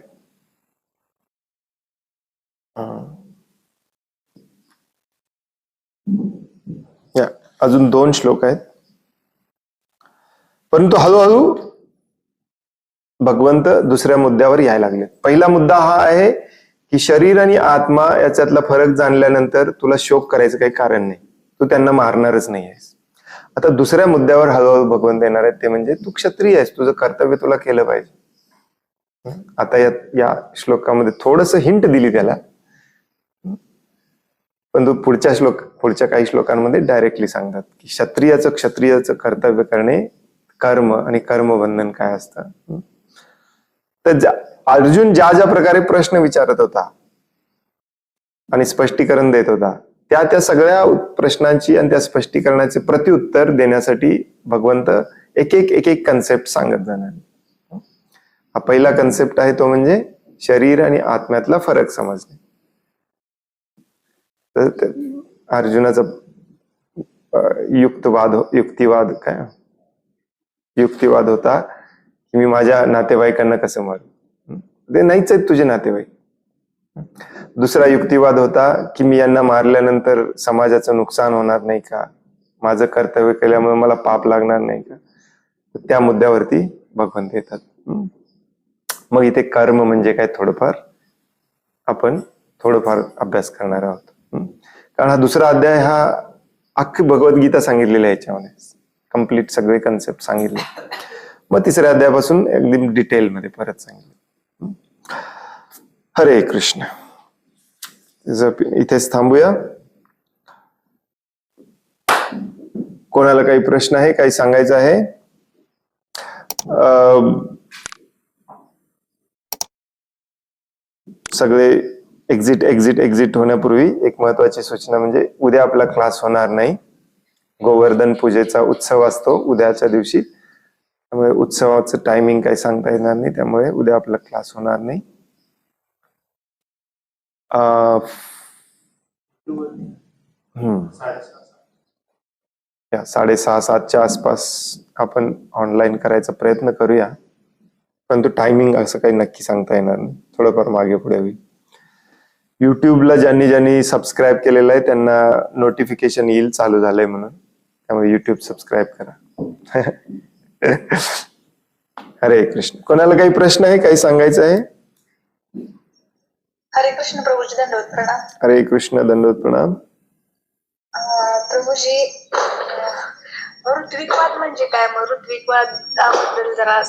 अजून 2 श्लोक आहेत, परंतु हळूहळू भगवंत दुसऱ्या मुद्द्यावर यायला लागले. पहिला मुद्दा हा आहे की शरीर आणि आत्मा याच्यातला फरक जाणल्यानंतर तुला शोक करायचं काही कारण नाही, तू त्यांना मारणारच नाही आहेस. आता दुसऱ्या मुद्द्यावर हळूहळू भगवंत येणार आहेत, ते म्हणजे तू क्षत्रिय आहेस, तुझं कर्तव्य तुला केलं पाहिजे. आता या श्लोकामध्ये थोडस हिंट दिली त्याला, पण तो पुढच्या काही श्लोकांमध्ये डायरेक्टली सांगतात की क्षत्रियाचं कर्तव्य करणे कर्म, आणि कर्मबंधन काय असतं. तर अर्जुन ज्या ज्या प्रकारे प्रश्न विचारत होता आणि स्पष्टीकरण देत होता, त्या सगळ्या प्रश्नांची आणि त्या स्पष्टीकरणाचे प्रत्युत्तर देण्यासाठी भगवंत एक एक कन्सेप्ट सांगत जाणार. हा पहिला कन्सेप्ट आहे, तो म्हणजे शरीर आणि आत्म्यातला फरक समजणे. तर अर्जुनाचा युक्तिवाद होता की मी माझ्या नातेवाईकांना कसं मारू, ते नाहीच आहेत तुझे नातेवाईक. दुसरा युक्तिवाद होता की मी यांना मारल्यानंतर समाजाचं नुकसान होणार नाही का, माझं कर्तव्य केल्यामुळे मला पाप लागणार नाही का. त्या मुद्द्यावरती भगवंत येतात. मग इथे कर्म म्हणजे काय आपण थोडंफार अभ्यास करणार आहोत. कारण हा दुसरा अध्याय हा अख्खी भगवद्गीता सांगितलेली आहे, याच्यामध्ये कम्प्लीट सगळे कन्सेप्ट सांगितले. मग तिसऱ्या अध्यायापासून एकदम डिटेलमध्ये परत सांगितले. हरे कृष्ण. इथेच थांबूया. कोणाला काही प्रश्न आहे, काही सांगायचं आहे? सगळे एक्झिट होण्यापूर्वी एक महत्वाची सूचना म्हणजे उद्या आपला क्लास होणार नाही. गोवर्धन पूजेचा उत्सव असतो उद्याच्या दिवशी, त्यामुळे उत्सवाचं टायमिंग काही सांगता येणार नाही, त्यामुळे उद्या आपला क्लास होणार नाही. 6:30-7च्या आसपास आपण ऑनलाईन करायचा प्रयत्न करूया, परंतु टायमिंग असं काही नक्की सांगता येणार नाही, थोडंफार मागे पुढे होईल. युट्यूबला ज्यांनी सबस्क्राईब केलेलं आहे त्यांना नोटिफिकेशन येईल चालू झालंय म्हणून, त्यामुळे युट्यूब सबस्क्राईब करा. हरे कृष्ण. कोणाला काही प्रश्न आहे, काही सांगायचं आहे? हरे कृष्ण प्रभूजी, दंडवत प्रणाम. हरे कृष्ण, दंडवत प्रणाम. प्रभूजी, ऋत्विकवाद म्हणजे काय? मग ऋत्विकवादाबद्दल जरा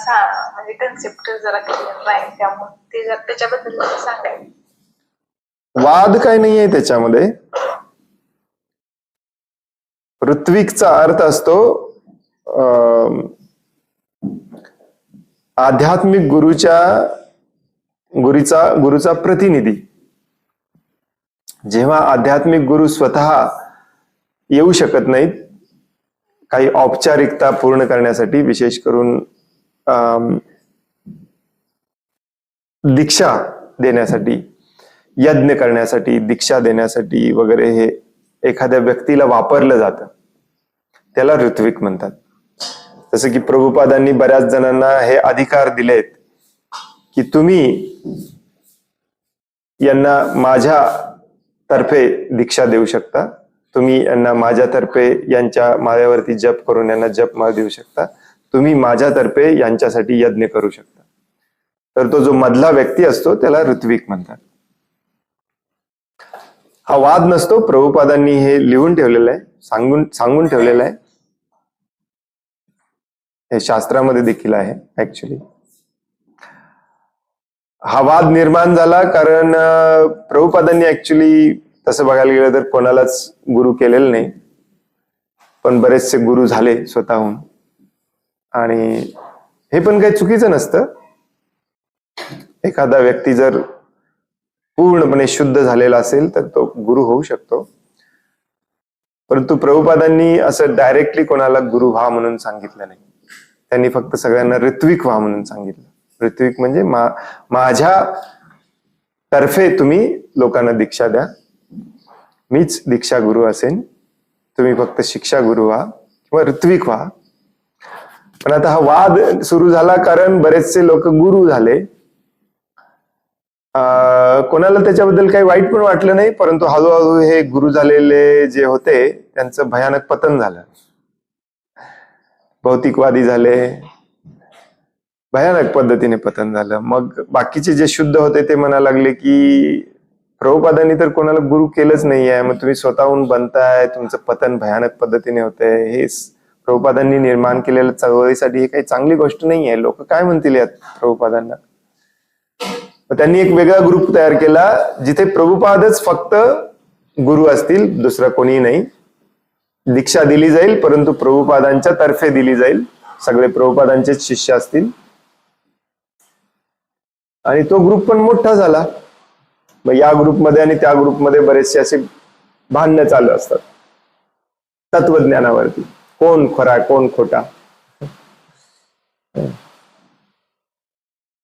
म्हणजे कन्सेप्ट जरा क्लिअर नाही, त्यामुळे ते जर त्याच्याबद्दल सांगायचं. वाद काय नाहीये त्याच्यामध्ये. ऋत्विकचा अर्थ असतो आध्यात्मिक गुरुचा प्रतिनिधी. जेव्हा आध्यात्मिक गुरु स्वतः येऊ शकत नाहीत काही औपचारिकता पूर्ण करण्यासाठी, विशेष करून दीक्षा देण्यासाठी, यज्ञ करण्यासाठी, दीक्षा देण्यासाठी वगैरे हे एखाद्या व्यक्तीला वापरलं जातं, त्याला ऋत्विक म्हणतात. जसं की प्रभुपादांनी बऱ्याच जणांना हे अधिकार दिलेत की तुम्ही यांना माझ्या तर्फे दीक्षा देऊ शकता, तुम्ही यांना माझ्यातर्फे यांच्या माळ्यावरती जप करून यांना जपमाळ देऊ शकता, तुम्ही माझ्यातर्फे यांच्यासाठी यज्ञ करू शकता. तर तो जो मधला व्यक्ती असतो त्याला ऋत्विक म्हणतात. हा वाद नसतो. प्रभुपादांनी हे लिहून ठेवलेलं आहे, सांगून ठेवलेलं आहे. हे शास्त्रामध्ये देखील आहे ऍक्च्युली. हा वाद निर्माण झाला कारण प्रभुपादांनी ऍक्च्युली तसं बघायला गेलं तर कोणालाच गुरु केलेलं नाही, पण बरेचसे गुरु झाले स्वतःहून. आणि हे पण काही चुकीचं नसतं. एखादा व्यक्ती जर पूर्णपणे शुद्ध झालेला असेल तर तो गुरु होऊ शकतो. परंतु प्रभुपादांनी असं डायरेक्टली कोणाला गुरु व्हा म्हणून सांगितलं नाही. त्यांनी फक्त सगळ्यांना ऋत्विक व्हा म्हणून सांगितलं. ऋत्विक म्हणजे माझ्या तर्फे तुम्ही लोकांना दीक्षा द्या, मीच दीक्षा गुरु असेन, तुम्ही फक्त शिक्षा गुरु व्हा किंवा ऋत्विक व्हा. पण आता हा वाद सुरू झाला कारण बरेचसे लोक गुरु झाले. कोणाला त्याच्याबद्दल काही वाईट पण वाटलं नाही, परंतु हळूहळू हे गुरु झालेले जे होते त्यांचं भयानक पतन झालं. भौतिकवादी झाले, भयानक पद्धतीने पतन झालं. मग बाकीचे जे शुद्ध होते ते म्हणायला लागले की प्रभुपादांनी तर कोणाला गुरु केलंच नाहीये, मग तुम्ही स्वतःहून बनताय, तुमचं पतन भयानक पद्धतीने होतंय, हे प्रभुपादांनी निर्माण केलेल्या चळवळीसाठी हे काही चांगली गोष्ट नाहीये, लोक काय म्हणतील यात प्रभुपादांना. त्यांनी एक वेगळा ग्रुप तयार केला जिथे प्रभुपादच फक्त गुरु असतील, दुसरा कोणी नाही. दीक्षा दिली जाईल परंतु प्रभुपादांच्या तर्फे दिली जाईल, सगळे प्रभुपादांचेच शिष्य असतील. आणि तो ग्रुप पण मोठा झाला. मग या ग्रुपमध्ये आणि त्या ग्रुपमध्ये बरेचसे असे भांडणं चालू असतात तत्वज्ञानावरती, कोण खरा कोण खोटा.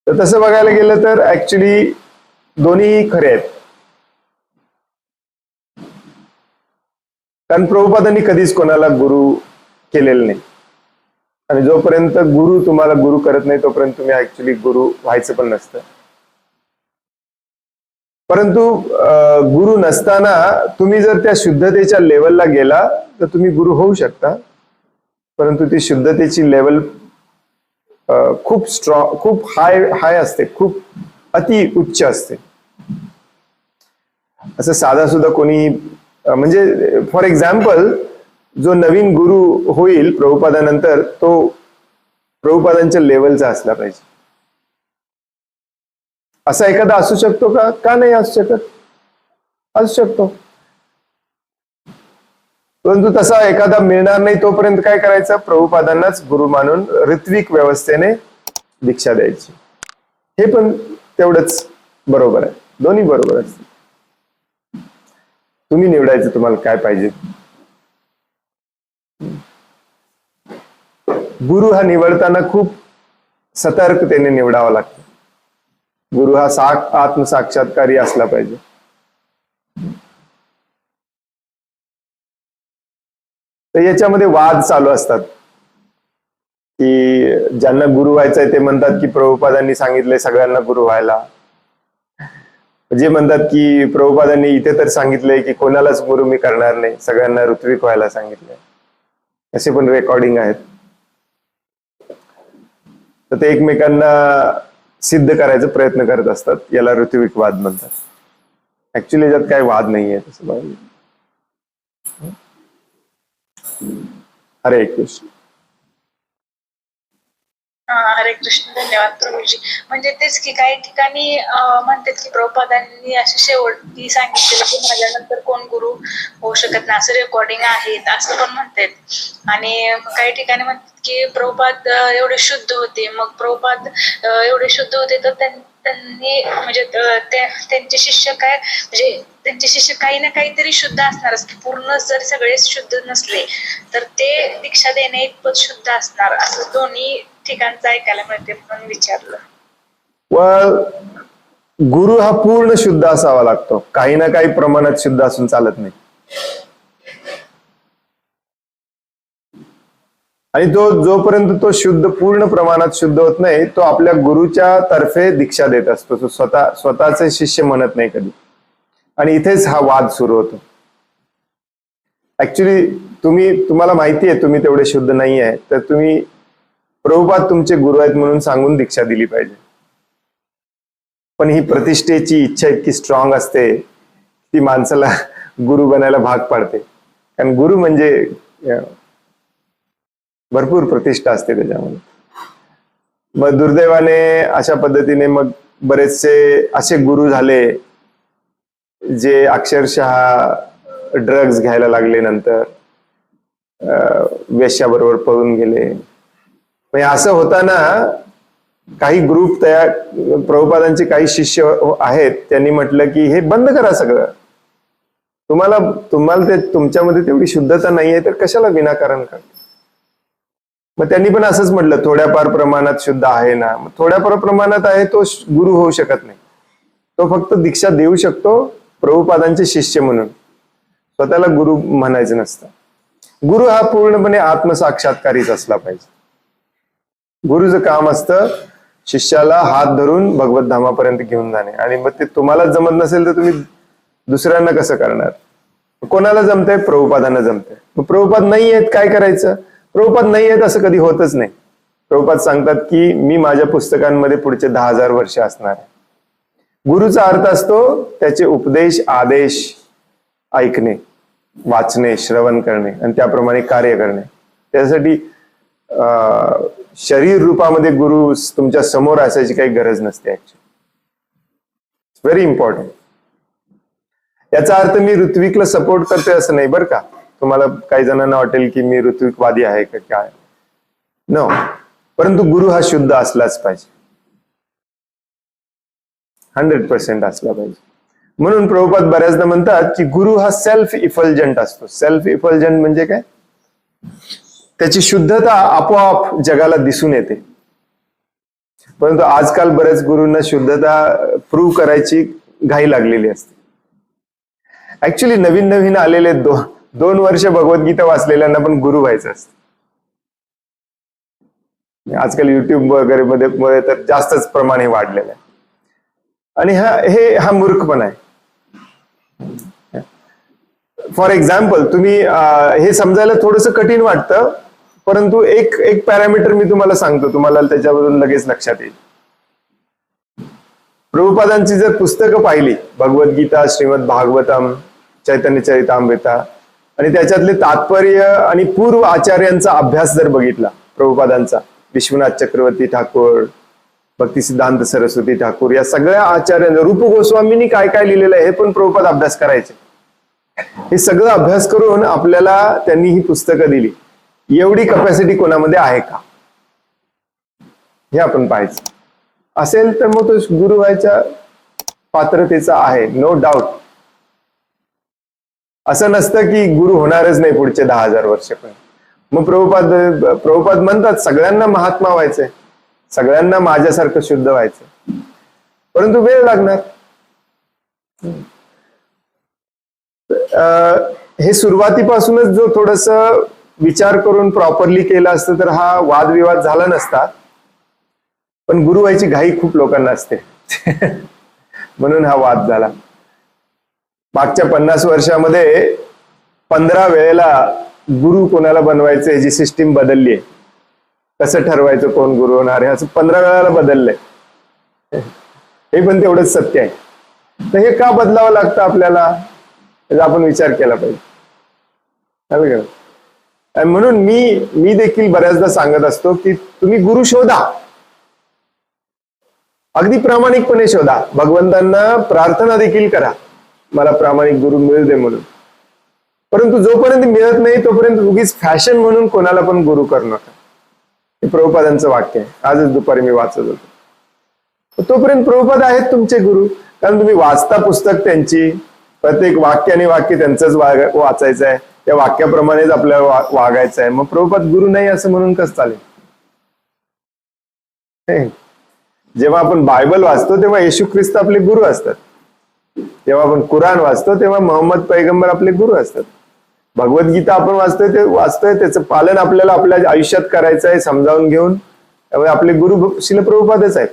तर तसं बघायला गेलं तर ऍक्च्युली दोन्ही खरे आहेत. कारण प्रभुपादांनी कधीच कोणाला गुरु केलेलं नाही, आणि जोपर्यंत गुरु तुम्हाला गुरु करत नाही तोपर्यंत तुम्ही ऍक्च्युली गुरु व्हायचं पण नसतं. परंतु गुरु नसताना तुम्ही जर त्या शुद्धतेच्या लेवलला गेला तर तुम्ही गुरु होऊ शकता. परंतु ती शुद्धतेची लेवल खूप स्ट्रॉंग, खूप हाय असते, खूप अति उच्च असते. असं साधा सुद्धा कोणी, म्हणजे फॉर एक्झाम्पल जो नवीन गुरु होईल प्रभुपादानंतर तो प्रभुपादांच्या लेवलचा असला पाहिजे. असा एखादा असू शकतो का? का नाही असू शकत? असू शकतो. परंतु तसा एखादा मिळणार नाही तोपर्यंत काय करायचं? प्रभुपादांनाच गुरु मानून ऋत्विक व्यवस्थेने दीक्षा द्यायची. हे पण तेवढंच बरोबर आहे. दोन्ही बरोबर असते. तुम्ही निवडायचं तुम्हाला काय पाहिजे. गुरु हा निवडताना खूप सतर्कतेने निवडावा लागतो. गुरु हा आत्मसाक्षात्कारी असला पाहिजे. तर याच्यामध्ये वाद चालू असतात की ज्यांना गुरु व्हायचंय ते म्हणतात की प्रभुपादांनी सांगितलंय सगळ्यांना गुरु व्हायला. जे म्हणतात की प्रभुपादांनी इथे तर सांगितलंय की कोणालाच गुरु मी करणार नाही, सगळ्यांना ऋत्विक व्हायला सांगितलंय. असे पण रेकॉर्डिंग आहेत. तर ते एकमेकांना सिद्ध करायचा प्रयत्न करत असतात. याला ऋत्विक वाद म्हणतात. ऍक्च्युली याच्यात काही वाद नाहीये तसं बघायला. हरे कृष्ण. हरे कृष्ण. धन्यवाद प्रभूजी. म्हणजे तेच की काही ठिकाणी म्हणतात की प्रभुपादांनी असे शेवटी सांगितलेलं की माझ्यानंतर कोण गुरु होऊ शकत नाही, असं रेकॉर्डिंग आहेत असं पण म्हणतात. आणि काही ठिकाणी म्हणतात की प्रभुपाद एवढे शुद्ध होते. मग प्रभुपाद एवढे शुद्ध होते तर त्यांनी म्हणजे त्यांचे शिष्य काय, म्हणजे त्यांचे शिष्य काही ना काहीतरी शुद्ध असणारच की पूर्ण जर सगळे शुद्ध नसले तर ते दीक्षा देणे इतपत शुद्ध असणार, असं दोन्ही ठिकाणचं ऐकायला मिळते म्हणून विचारलं. व गुरु हा पूर्ण शुद्ध असावा लागतो, काही ना काही प्रमाणात शुद्ध असून चालत नाही. आणि तो जोपर्यंत तो शुद्ध पूर्ण प्रमाणात शुद्ध होत नाही तो आपल्या गुरुच्या तर्फे दीक्षा देत असतो. तो स्वतःचे शिष्य म्हणत नाही कधी. आणि इथेच हा वाद सुरू होतो. ऍक्च्युली तुम्हाला माहिती आहे तुम्ही तेवढे शुद्ध नाही आहे, तर तुम्ही प्रभुपाद तुमचे गुरु आहेत म्हणून सांगून दीक्षा दिली पाहिजे. पण ही प्रतिष्ठेची इच्छा इतकी स्ट्रॉंग असते ती माणसाला गुरु बनायला भाग पाडते. कारण गुरु म्हणजे भरपूर प्रतिष्ठा असते त्याच्यामध्ये. मग दुर्दैवाने अशा पद्धतीने मग बरेचसे असे गुरु झाले जे अक्षरशः ड्रग्ज घ्यायला लागले, नंतर वेश्याबरोबर पळून गेले. म्हणजे असं होताना काही ग्रुप तयार, प्रभुपादांचे काही शिष्य आहेत, त्यांनी म्हटलं की हे बंद करा सगळं. तुम्हाला ते तुमच्यामध्ये तेवढी शुद्धता नाहीये तर कशाला विनाकारण करता. मग त्यांनी पण असंच म्हटलं, थोड्याफार प्रमाणात शुद्ध आहे ना. मग थोड्याफार प्रमाणात आहे तो गुरु होऊ शकत नाही. तो फक्त दीक्षा देऊ शकतो प्रभुपादांचे शिष्य म्हणून, स्वतःला गुरु म्हणायचं नसतं. गुरु हा पूर्णपणे आत्मसाक्षात्कारीच असला पाहिजे. गुरुचं काम असतं शिष्याला हात धरून भगवत धामापर्यंत घेऊन जाणे. आणि मग ते तुम्हाला जमत नसेल तर तुम्ही दुसऱ्यांना कसं करणार. कोणाला जमतंय? प्रभुपादांना जमतंय. मग प्रभुपाद नाही आहेत, काय करायचं? प्रभुपाद नाही आहेत असं कधी होतच नाही. प्रभुपाद सांगतात की मी माझ्या पुस्तकांमध्ये पुढचे 10,000 वर्ष असणार आहे. गुरुचा अर्थ असतो त्याचे उपदेश, आदेश ऐकणे, वाचणे, श्रवण करणे आणि त्याप्रमाणे कार्य करणे. त्यासाठी शरीर रूपामध्ये गुरु तुमच्या समोर असायची काही गरज नसते. Actually very important. याचा अर्थ मी ऋत्विकला सपोर्ट करते असं नाही बरं का. तुम्हाला काही जणांना वाटेल की मी ऋत्विकवादी आहे का काय. नो, परंतु गुरु हा शुद्ध असलाच पाहिजे, 100% असला पाहिजे. म्हणून प्रभुपाद बऱ्याचदा म्हणतात की गुरु हा सेल्फ इफल्जंट असतो. सेल्फ इफल्जंट म्हणजे काय? त्याची शुद्धता आपोआप जगाला दिसून येते. परंतु आजकाल बऱ्याच गुरूंना शुद्धता प्रूव्ह करायची घाई लागलेली असते. ऍक्च्युली नवीन नवीन आलेले 2 वर्ष भगवद्गीता वाचलेल्यांना पण गुरु व्हायचं असतं. आजकाल युट्यूब वगैरे मध्ये तर जास्तच प्रमाण हे वाढलेलं आहे. आणि हा मूर्खपणा आहे. फॉर एक्झाम्पल, तुम्ही हे समजायला थोडंसं कठीण वाटतं, परंतु एक पॅरामीटर मी तुम्हाला सांगतो, तुम्हाला त्याच्यावरून लगेच लक्षात येईल. प्रभुपादांची जर पुस्तकं पाहिली, भगवद्गीता, श्रीमद भागवतम, चैतन्य चरितामृता, आणि त्याच्यातले तात्पर्य आणि पूर्व आचार्यांचा अभ्यास जर बघितला, प्रभुपादांचा, विश्वनाथ चक्रवर्ती ठाकूर, भक्ती सिद्धांत सरस्वती ठाकूर, या सगळ्या आचार्यांचा, रूप गोस्वामींनी काय काय लिहिलेलं आहे हे पण प्रभुपाद अभ्यास करायचे. हे सगळं अभ्यास करून आपल्याला त्यांनी ही पुस्तकं दिली. एवढी कपॅसिटी कोणामध्ये आहे का हे आपण पाहायचं. असेल तर मग तो गुरु व्हायच्या पात्रतेचा आहे, नो डाऊट. असं नसतं की गुरु होणारच नाही पुढचे 10,000 वर्ष. पण मग प्रभुपाद म्हणतात सगळ्यांना महात्मा व्हायचंय, सगळ्यांना माझ्यासारखं शुद्ध व्हायचं, परंतु वेळ लागणार. हे सुरुवातीपासूनच जो थोडस विचार करून प्रॉपरली केला असतं तर हा वादविवाद झाला नसता. पण गुरु व्हायची घाई खूप लोकांना असते म्हणून हा वाद झाला. मागच्या 50 वर्षामध्ये 15 वेळेला गुरु कोणाला बनवायचं याची सिस्टीम बदलली आहे. कसं ठरवायचं कोण गुरु होणार आहे असं 15 वेळाला बदललंय. हे पण तेवढंच सत्य आहे. तर हे का बदलावं लागतं आपल्याला, याचा आपण विचार केला पाहिजे. म्हणून मी देखील बऱ्याचदा सांगत असतो की तुम्ही गुरु शोधा, अगदी प्रामाणिकपणे शोधा. भगवंतांना प्रार्थना देखील करा मला प्रामाणिक गुरु मिळू दे म्हणून. परंतु जोपर्यंत मिळत नाही तोपर्यंत उगीच फॅशन म्हणून कोणाला पण गुरु करू नका. हे प्रभुपादांचं वाक्य आहे. आजच दुपारी मी वाचत होतो. तोपर्यंत प्रभुपाद आहेत तुमचे गुरु, कारण तुम्ही वाचता पुस्तक त्यांची, प्रत्येक वाक्याने वाक्य त्यांचंच वाचायचं आहे, त्या वाक्याप्रमाणेच आपल्याला वागायचं आहे. मग प्रभुपाद गुरु नाही असं म्हणून कसं चालेल. जेव्हा आपण बायबल वाचतो तेव्हा येशू ख्रिस्त आपले गुरु असतात. जेव्हा आपण कुराण वाचतो तेव्हा मोहम्मद पैगंबर आपले गुरु असतात. भगवद्गीता आपण वाचतोय त्याचं पालन आपल्याला आपल्या आयुष्यात करायचं आहे, समजावून घेऊन. त्यामुळे आपले गुरु श्रील प्रभुपादच आहेत.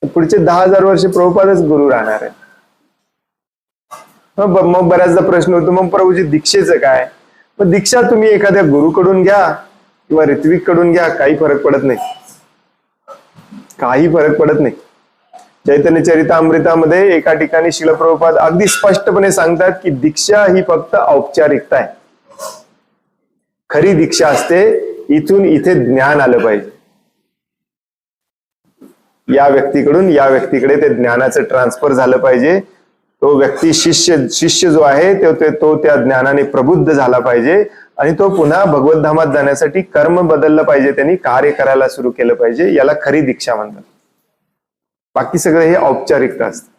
पुढचे 10,000 वर्ष प्रभुपादच गुरु राहणार आहे. मग बऱ्याचदा प्रश्न होतो मग प्रभूजी दीक्षेचं काय. मग दीक्षा तुम्ही एखाद्या गुरुकडून घ्या किंवा ऋत्विक कडून घ्या, काही फरक पडत नाही. काही फरक पडत नाही. चैतन्य चरितामृतामध्ये एका ठिकाणी श्रील प्रभुपाद अगदी स्पष्टपणे सांगतात की दीक्षा ही फक्त औपचारिकता आहे. खरी दीक्षा असते इथून इथे ज्ञान आलं पाहिजे. या व्यक्तीकडून या व्यक्तीकडे ते ज्ञानाचं ट्रान्सफर झालं पाहिजे. तो व्यक्ती शिष्य जो आहे तो त्या ज्ञानाने प्रबुद्ध झाला पाहिजे आणि तो पुन्हा भगवत धामात जाण्यासाठी कर्म बदललं पाहिजे, त्यांनी कार्य करायला सुरू केलं पाहिजे. याला खरी दीक्षा म्हणतात. बाकी सगळं हे औपचारिकता असतं.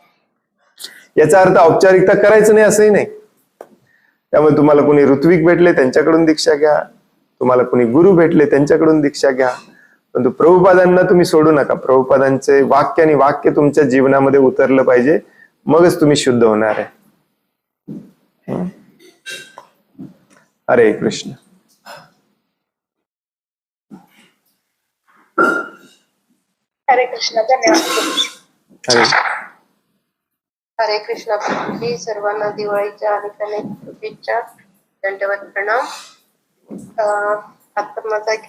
याचा अर्थ औपचारिकता करायचं नाही असंही नाही. त्यामुळे तुम्हाला कोणी ऋत्विक भेटले त्यांच्याकडून दीक्षा घ्या, तुम्हाला कोणी गुरु भेटले त्यांच्याकडून दीक्षा घ्या, परंतु प्रभुपादांना तुम्ही सोडू नका. प्रभुपादांचे वाक्य आणि वाक्य तुमच्या जीवनामध्ये उतरलं पाहिजे, मगच तुम्ही शुद्ध होणार आहे. हरे कृष्ण. हरे कृष्ण. धन्यवाद. हरे हरे कृष्ण. प्रभूजी सर्वांना दिवाळीच्या अनेक अनेक शुभेच्छा. दंडवत प्रणाम. आता माझा एक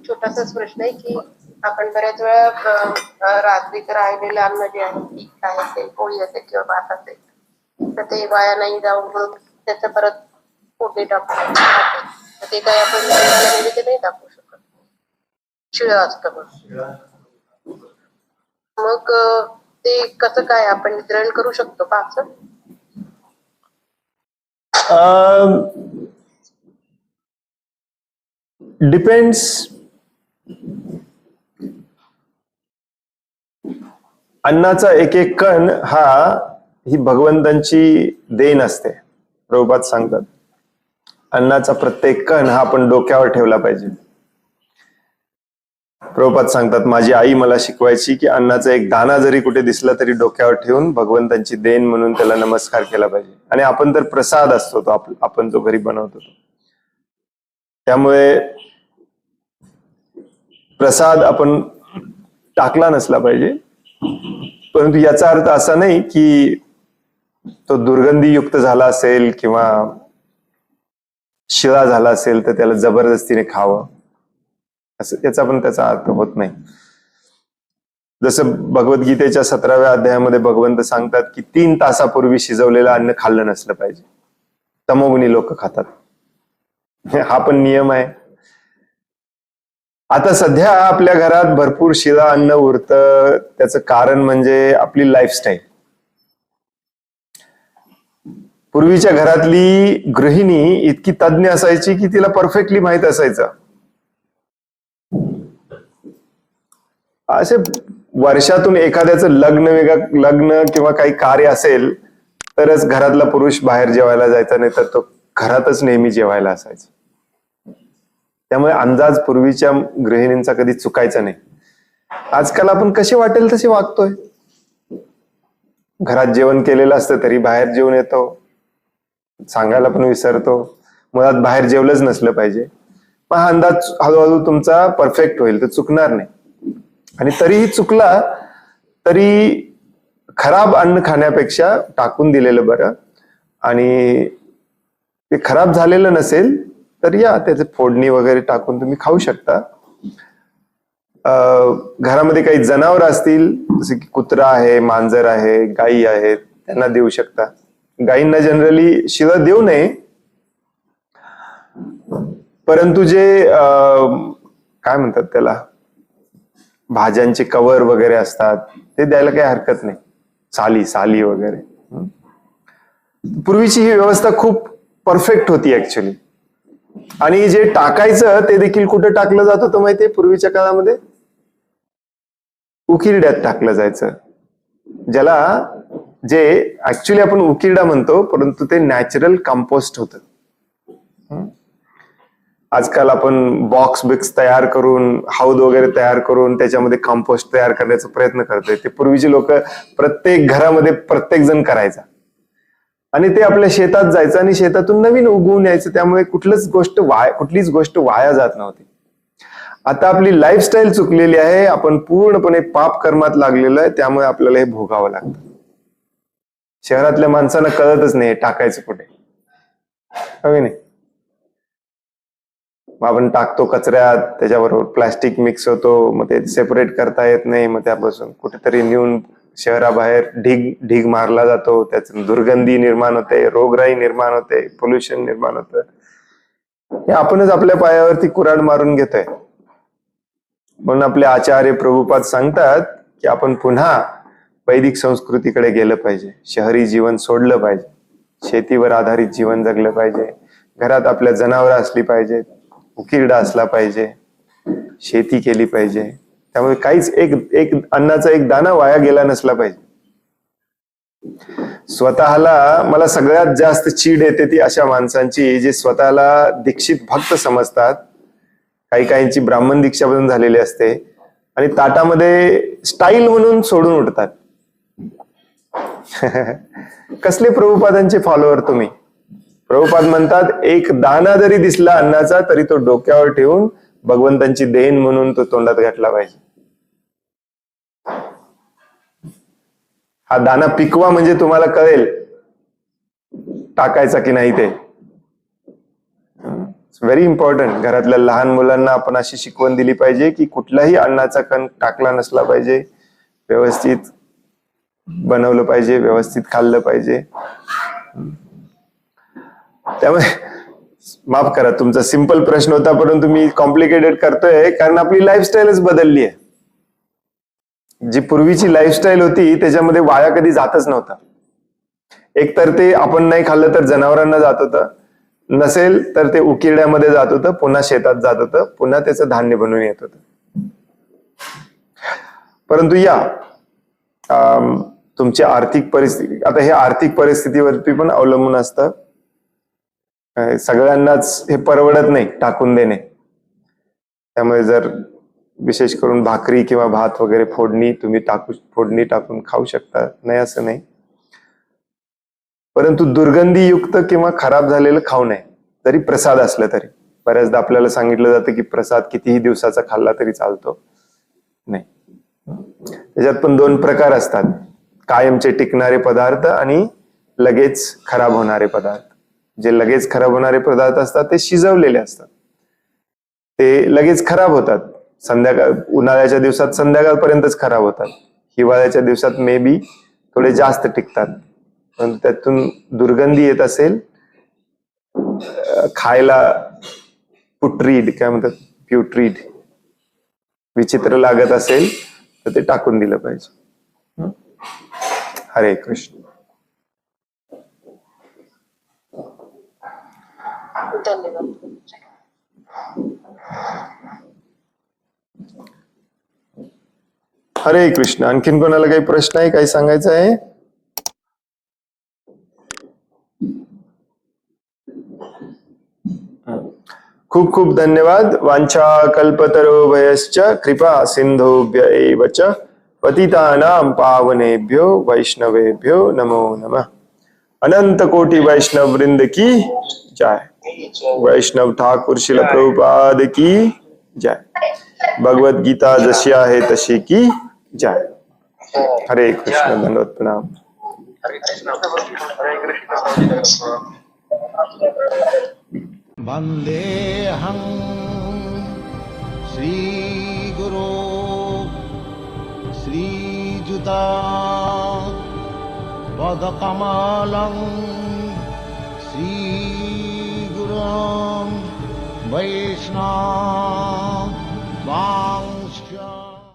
छोटासाच प्रश्न आहे की आपण बऱ्याच वेळा रात्री राहिलेलं अन्न जे आहे पीठ आहे ते पोळी असेल किंवा भात असेल तर ते वाया नाही जाऊन म्हणून त्याचं परत फोडणी टाकून तर ते काय आपण नैवेद्य नाही टाकू शकत, शिळं असतं मग ते कसं काय आपण ग्रहण करू शकतो का असं? डिपेंड्स. अन्नाचा एक एक कण ही भगवंतांची देण असते. प्रभुपाद सांगतात अन्नाचा प्रत्येक कण हा आपण डोक्यावर ठेवला पाहिजे. प्रभुपाद सांगतात माझी आई मला शिकवायची की अन्नाचा एक दाणा जरी कुठे दिसला तरी डोक्यावर ठेवून भगवंतांची देण म्हणून त्याला नमस्कार केला पाहिजे. आणि आपण तर प्रसाद असतो तो आपण जो घरी बनवतो तो, त्यामुळे प्रसाद आपण टाकला नसला पाहिजे. परंतु याचा अर्थ असा नाही की तो दुर्गंधीयुक्त झाला असेल किंवा शिळा झाला असेल तर त्याला जबरदस्तीने खावं, असं याचा पण त्याचा अर्थ होत नाही. जसं भगवद्गीतेच्या 17व्या अध्यायामध्ये भगवंत सांगतात की 3 तासापूर्वी शिजवलेलं अन्न खाल्लं नसलं पाहिजे. तमोगुणी लोक खातात, हा पण नियम आहे. आता सध्या आपल्या घरात भरपूर शिळा अन्न उरतं, त्याचं कारण म्हणजे आपली लाईफस्टाईल. पूर्वीच्या घरातली गृहिणी इतकी तज्ञ असायची की तिला परफेक्टली माहित असायचं. असे वर्षातून एखाद्याचं लग्न किंवा काही कार्य असेल तरच घरातला पुरुष बाहेर जेवायला जायचा, नाही तर तो घरातच नेहमी जेवायला असायचा. त्यामुळे अंदाज पूर्वीच्या गृहिणींचा कधी चुकायचा नाही. आजकाल आपण कसे वाटेल तसे वागतोय. घरात जेवण केलेलं असतं तरी बाहेर जेवून येतो, सांगायला पण विसरतो. मुळात बाहेर जेवलंच नसलं पाहिजे. पण हा अंदाज हळूहळू तुमचा परफेक्ट होईल, तर चुकणार नाही. आणि तरीही चुकला तरी खराब अन्न खाण्यापेक्षा टाकून दिलेलं बरं. आणि ते खराब झालेलं नसेल तर त्याचे फोडणी वगैरे टाकून तुम्ही खाऊ शकता. घरामध्ये काही जनावर असतील जसे की कुत्रा आहे, मांजर आहे, गायी आहेत, त्यांना देऊ शकता. गायींना जनरली शिळं देऊ नये, परंतु जे काय म्हणतात त्याला, भाज्यांचे कवर वगैरे असतात ते द्यायला काही हरकत नाही. साली वगैरे. पूर्वीची ही व्यवस्था खूप परफेक्ट होती ऍक्च्युली. आणि जे टाकायचं ते देखील कुठे टाकलं जात होतं माहितीये? पूर्वीच्या काळामध्ये उकिरड्यात टाकलं जायचं, ज्याला जे ऍक्च्युली आपण उकिरडा म्हणतो, परंतु ते नॅचरल कंपोस्ट होतं. आजकाल आपण बॉक्स तयार करून, हौद वगैरे तयार करून त्याच्यामध्ये कंपोस्ट तयार करण्याचा प्रयत्न करतोय. ते पूर्वीचे लोक प्रत्येक घरामध्ये प्रत्येक जण करायचा आणि ते आपल्या शेतात जायचं आणि शेतातून नवीन उगवून यायचं. त्यामुळे कुठलीच गोष्ट वाया जात नव्हती. आता आपली लाईफस्टाईल चुकलेली आहे, आपण पूर्णपणे पाप कर्मात लागलेलो आहे, त्यामुळे आपल्याला हे भोगावं लागतं. शहरातल्या माणसांना कळतच नाही टाकायचं कुठे, हवे नाही. आपण टाकतो कचऱ्यात, त्याच्याबरोबर प्लास्टिक मिक्स होतो, मग ते सेपरेट करता येत नाही, मग त्यापासून कुठेतरी नेऊन शहराबाहेर ढीग मारला जातो. त्यातून दुर्गंधी निर्माण होते, रोगराई निर्माण होते, पोल्युशन निर्माण होतं. हे आपणच आपल्या पायावरती कुऱ्हाड मारून घेतोय. म्हणून आपले आचार्य प्रभुपाद सांगतात की आपण पुन्हा वैदिक संस्कृतीकडे गेलं पाहिजे, शहरी जीवन सोडलं पाहिजे, शेतीवर आधारित जीवन जगलं पाहिजे, घरात आपल्या जनावरं असली पाहिजेत, उकिरडा असला पाहिजे, शेती केली पाहिजे. त्यामुळे काहीच एक अन्नाचा एक दाना वाया गेला नसला पाहिजे. स्वतःला मला सगळ्यात जास्त चीड येते ती अशा माणसांची जे स्वतःला दीक्षित भक्त समजतात. काही काहींची ब्राह्मण दीक्षा पण झालेली असते आणि ताटामध्ये स्टाईल म्हणून सोडून उठतात. कसले प्रभुपादांचे फॉलोअर तुम्ही? प्रभुपाद म्हणतात एक दाना जरी दिसला अन्नाचा तरी तो डोक्यावर ठेवून भगवंतांची देण म्हणून तो तोंडात घातला पाहिजे. हा दाना पिकवा म्हणजे तुम्हाला कळेल टाकायचा की नाही ते. Very important. घरातल्या लहान मुलांना आपण अशी शिकवण दिली पाहिजे की कुठलाही अन्नाचा कण टाकला नसला पाहिजे, व्यवस्थित बनवलं पाहिजे, व्यवस्थित खाल्लं पाहिजे. त्यामुळे माफ करा, तुमचा सिंपल प्रश्न होता परंतु मी कॉम्प्लिकेटेड करतोय कारण आपली लाईफस्टाईलच बदलली आहे. जी पूर्वीची लाईफस्टाईल होती त्याच्यामध्ये वाया कधी जातच नव्हता. एक तर ते आपण नाही खाल्लं तर जनावरांना जात होतं, नसेल तर ते उकिरड्यामध्ये जात होतं, पुन्हा शेतात जात होतं, पुन्हा त्याचं धान्य बनवून येत होतं. परंतु तुमची आर्थिक परिस्थिती, आता हे आर्थिक परिस्थितीवरती पण अवलंबून असतं. सगळ्यांनाच हे परवडत नाही टाकून देणे. त्यामुळे जर विशेष करून भाकरी किंवा भात वगैरे फोडणी टाकून खाऊ शकता, नाही असं नाही. परंतु दुर्गंधीयुक्त किंवा खराब झालेलं खाऊ नये. जरी प्रसाद असलं तरी बऱ्याचदा आपल्याला सांगितलं जातं की प्रसाद कितीही दिवसाचा खाल्ला तरी चालतो. नाही, त्याच्यात पण दोन प्रकार असतात, कायमचे टिकणारे पदार्थ आणि लगेच खराब होणारे पदार्थ. जे लगेच खराब होणारे पदार्थ असतात ते शिजवलेले असतात, ते लगेच खराब होतात. उन्हाळ्याच्या दिवसात संध्याकाळपर्यंतच खराब होतात, हिवाळ्याच्या दिवसात मे बी थोडे जास्त टिकतात. पण त्यातून दुर्गंधी येत असेल, खायला पुट्रीड काय म्हणतात, प्युट्रीड विचित्र लागत असेल तर ते टाकून दिलं पाहिजे. हरे कृष्ण. धन्यवाद. हरे कृष्ण. आणखीन कोणाला काही प्रश्न आहे, काही सांगायचं आहे? खूप खूप धन्यवाद. वांछा कल्पतरुभयश्च कृपा सिंधुभ्य एव च पतितानां पावनेभ्यो वैष्णवेभ्यो नमो नमः. अनंत कोटि वैष्णव वृंद की जय. वैष्णव ठाकुर श्रील प्रभुपाद की जय. भगवत गीता जशी आहे तशी की जय. हरे कृष्ण. धन्यवाद. प्रणाम. वन्देऽहं श्रीगुरो श्रीयुता पदकमलं श्रीगुरुं वैष्णव